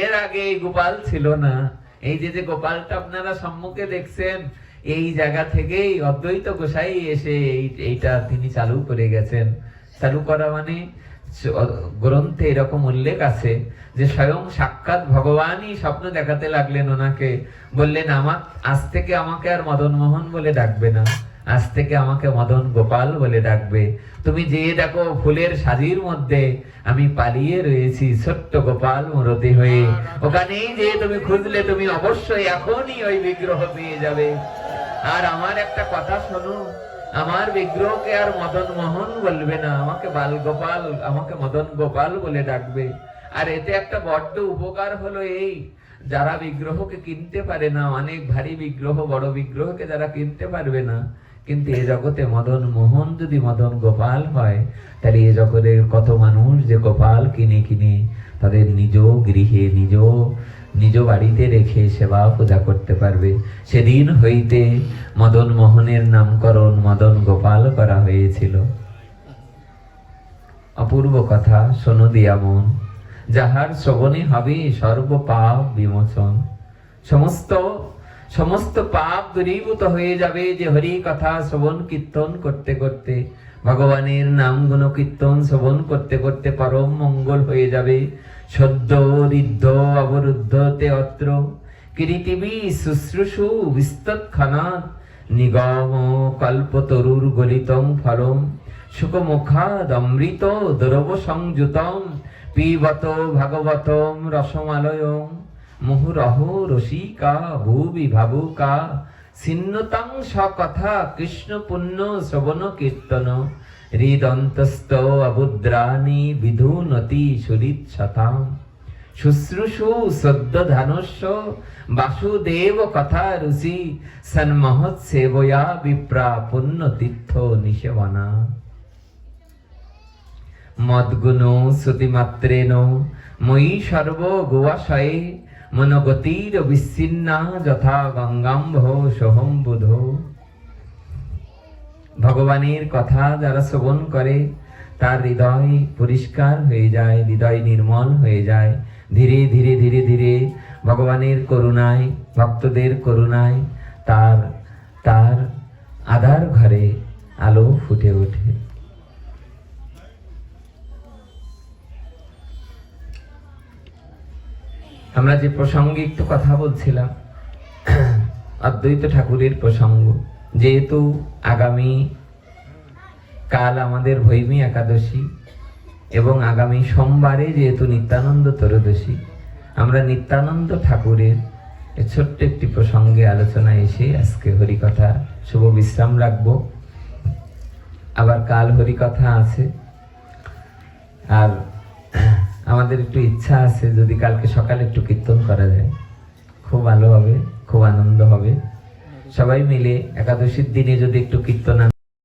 এর আগে এই গোপাল ছিল না। এই যে গোপালটা আপনারা সম্মুখে দেখছেন, এই জায়গা থেকেই অদ্বৈত গোসাই এসে এইটা তিনি চালু করে গেছেন। চালু করা মানে গ্রন্থে এরকম উল্লেখ আছে যে স্বয়ং সাক্ষাৎ ভগবানই স্বপ্ন দেখাতে লাগলেন ওনাকে, বললেন, আমার আজ থেকে আমাকে আর মদন মোহন বলে ডাকবে না, আজ থেকে আমাকে মদন গোপাল বলে ডাকবে। তুমি যে দেখো ফুলের সাজির মধ্যে আমি পালিয়ে রয়েছি ছোট্ট গোপাল মূরতি হয়ে, ওখানেই যে তুমি খুঁজলে তুমি অবশ্যই এখনই ওই বিগ্রহ পেয়ে যাবে। আর আমার একটা কথা শোনো, আমার বিগ্রহকে আর মদন মোহন বলবে না, আমাকে বাল গোপাল, আমাকে মদন গোপাল বলে ডাকবে। আর এতে একটা বড্ড উপকার হলো এই, যারা বিগ্রহকে কিনতে পারে না, অনেক ভারী বিগ্রহ, বড় বিগ্রহকে যারা কিনতে পারবে না, কিন্তু এ জগতে মদন মোহন যদি মদন গোপাল হয়, তাহলে এ জগতে কত মানুষ যে গোপাল কিনে কিনে তাদের নিজ গৃহে নিজ বাড়িতে রেখে সেবা পূজা করতে পারবে। সেদিন হইতে মদন মোহনের নামকরণ মদন গোপাল করা হয়েছিল। অপূর্ব কথা, শোনো দিয়া মন, যাহার শ্রবণে হবে সর্ব পাপ বিমোচন। সমস্ত পাপ দূরীভূত হয়ে যাবে যে হরি কথা শ্রবণ কীর্তন করতে করতে, ভগবানের নাম গুণ কীর্তন শ্রবণ করতে করতে পরম মঙ্গল হয়ে যাবে। সদ্য ঋদ্ধ অবরুদ্ধতে অত্র কিরিতিবি শুশ্রূষু বিস্তৎক্ষণাৎ নিগম কল্পতরুর গলিতং ফলম সুখমুখাদ অমৃত দ্রব সংযুতম পিবত ভাগবতম রসমালয়ং মুহুরহ রসিকা ভুবি ভাবুকা ছিন্নতাং সকথা কৃষ্ণ পুণ্য শ্রবণ কীর্তন হৃদন্তস্থ অবুদ্রাণি বিধুনতি সুরিচ্ছতাম শুশ্রূষু সদ্য ধানস্য বাসুদেব কথা রুচি সন্মহৎ সেবয়া বিপ্রা পুণ্য তীর্থ নিষেবনা মদ্গুণ শ্রুতিমাত্রেণ ময়ি সর্ব গোয়াশয়ে মনগতির বিচ্ছিন্না যথা গঙ্গাম্ভ সোহম বুধ। ভগবানের কথা যারা শ্রবণ করে তার হৃদয় পরিষ্কার হয়ে যায়, হৃদয় নির্মল হয়ে যায়। ধীরে ধীরে ধীরে ধীরে ভগবানের করুণায়, ভক্তদের করুণায় তার তার আধার ঘরে আলো ফুটে ওঠে। আমরা যে প্রসঙ্গে একটু কথা বলছিলাম, অদ্বৈত ঠাকুরের প্রসঙ্গ, যেহেতু আগামী কাল আমাদের ভৈমী একাদশী এবং আগামী সোমবারে যেহেতু নিত্যানন্দ ত্রয়োদশী, আমরা নিত্যানন্দ ঠাকুরের ছোট্ট একটি প্রসঙ্গে আলোচনায় এসে আজকে হরিকথা শুভ বিশ্রাম রাখবো। আবার কাল হরিকথা আছে, আর আমাদের একটু ইচ্ছা আছে যদি কালকে সকালে একটু কীর্তন করা যায়, খুব ভালো হবে, খুব আনন্দ হবে। সবাই মিলে একাদশীর দিনে যদি একটু কীর্তন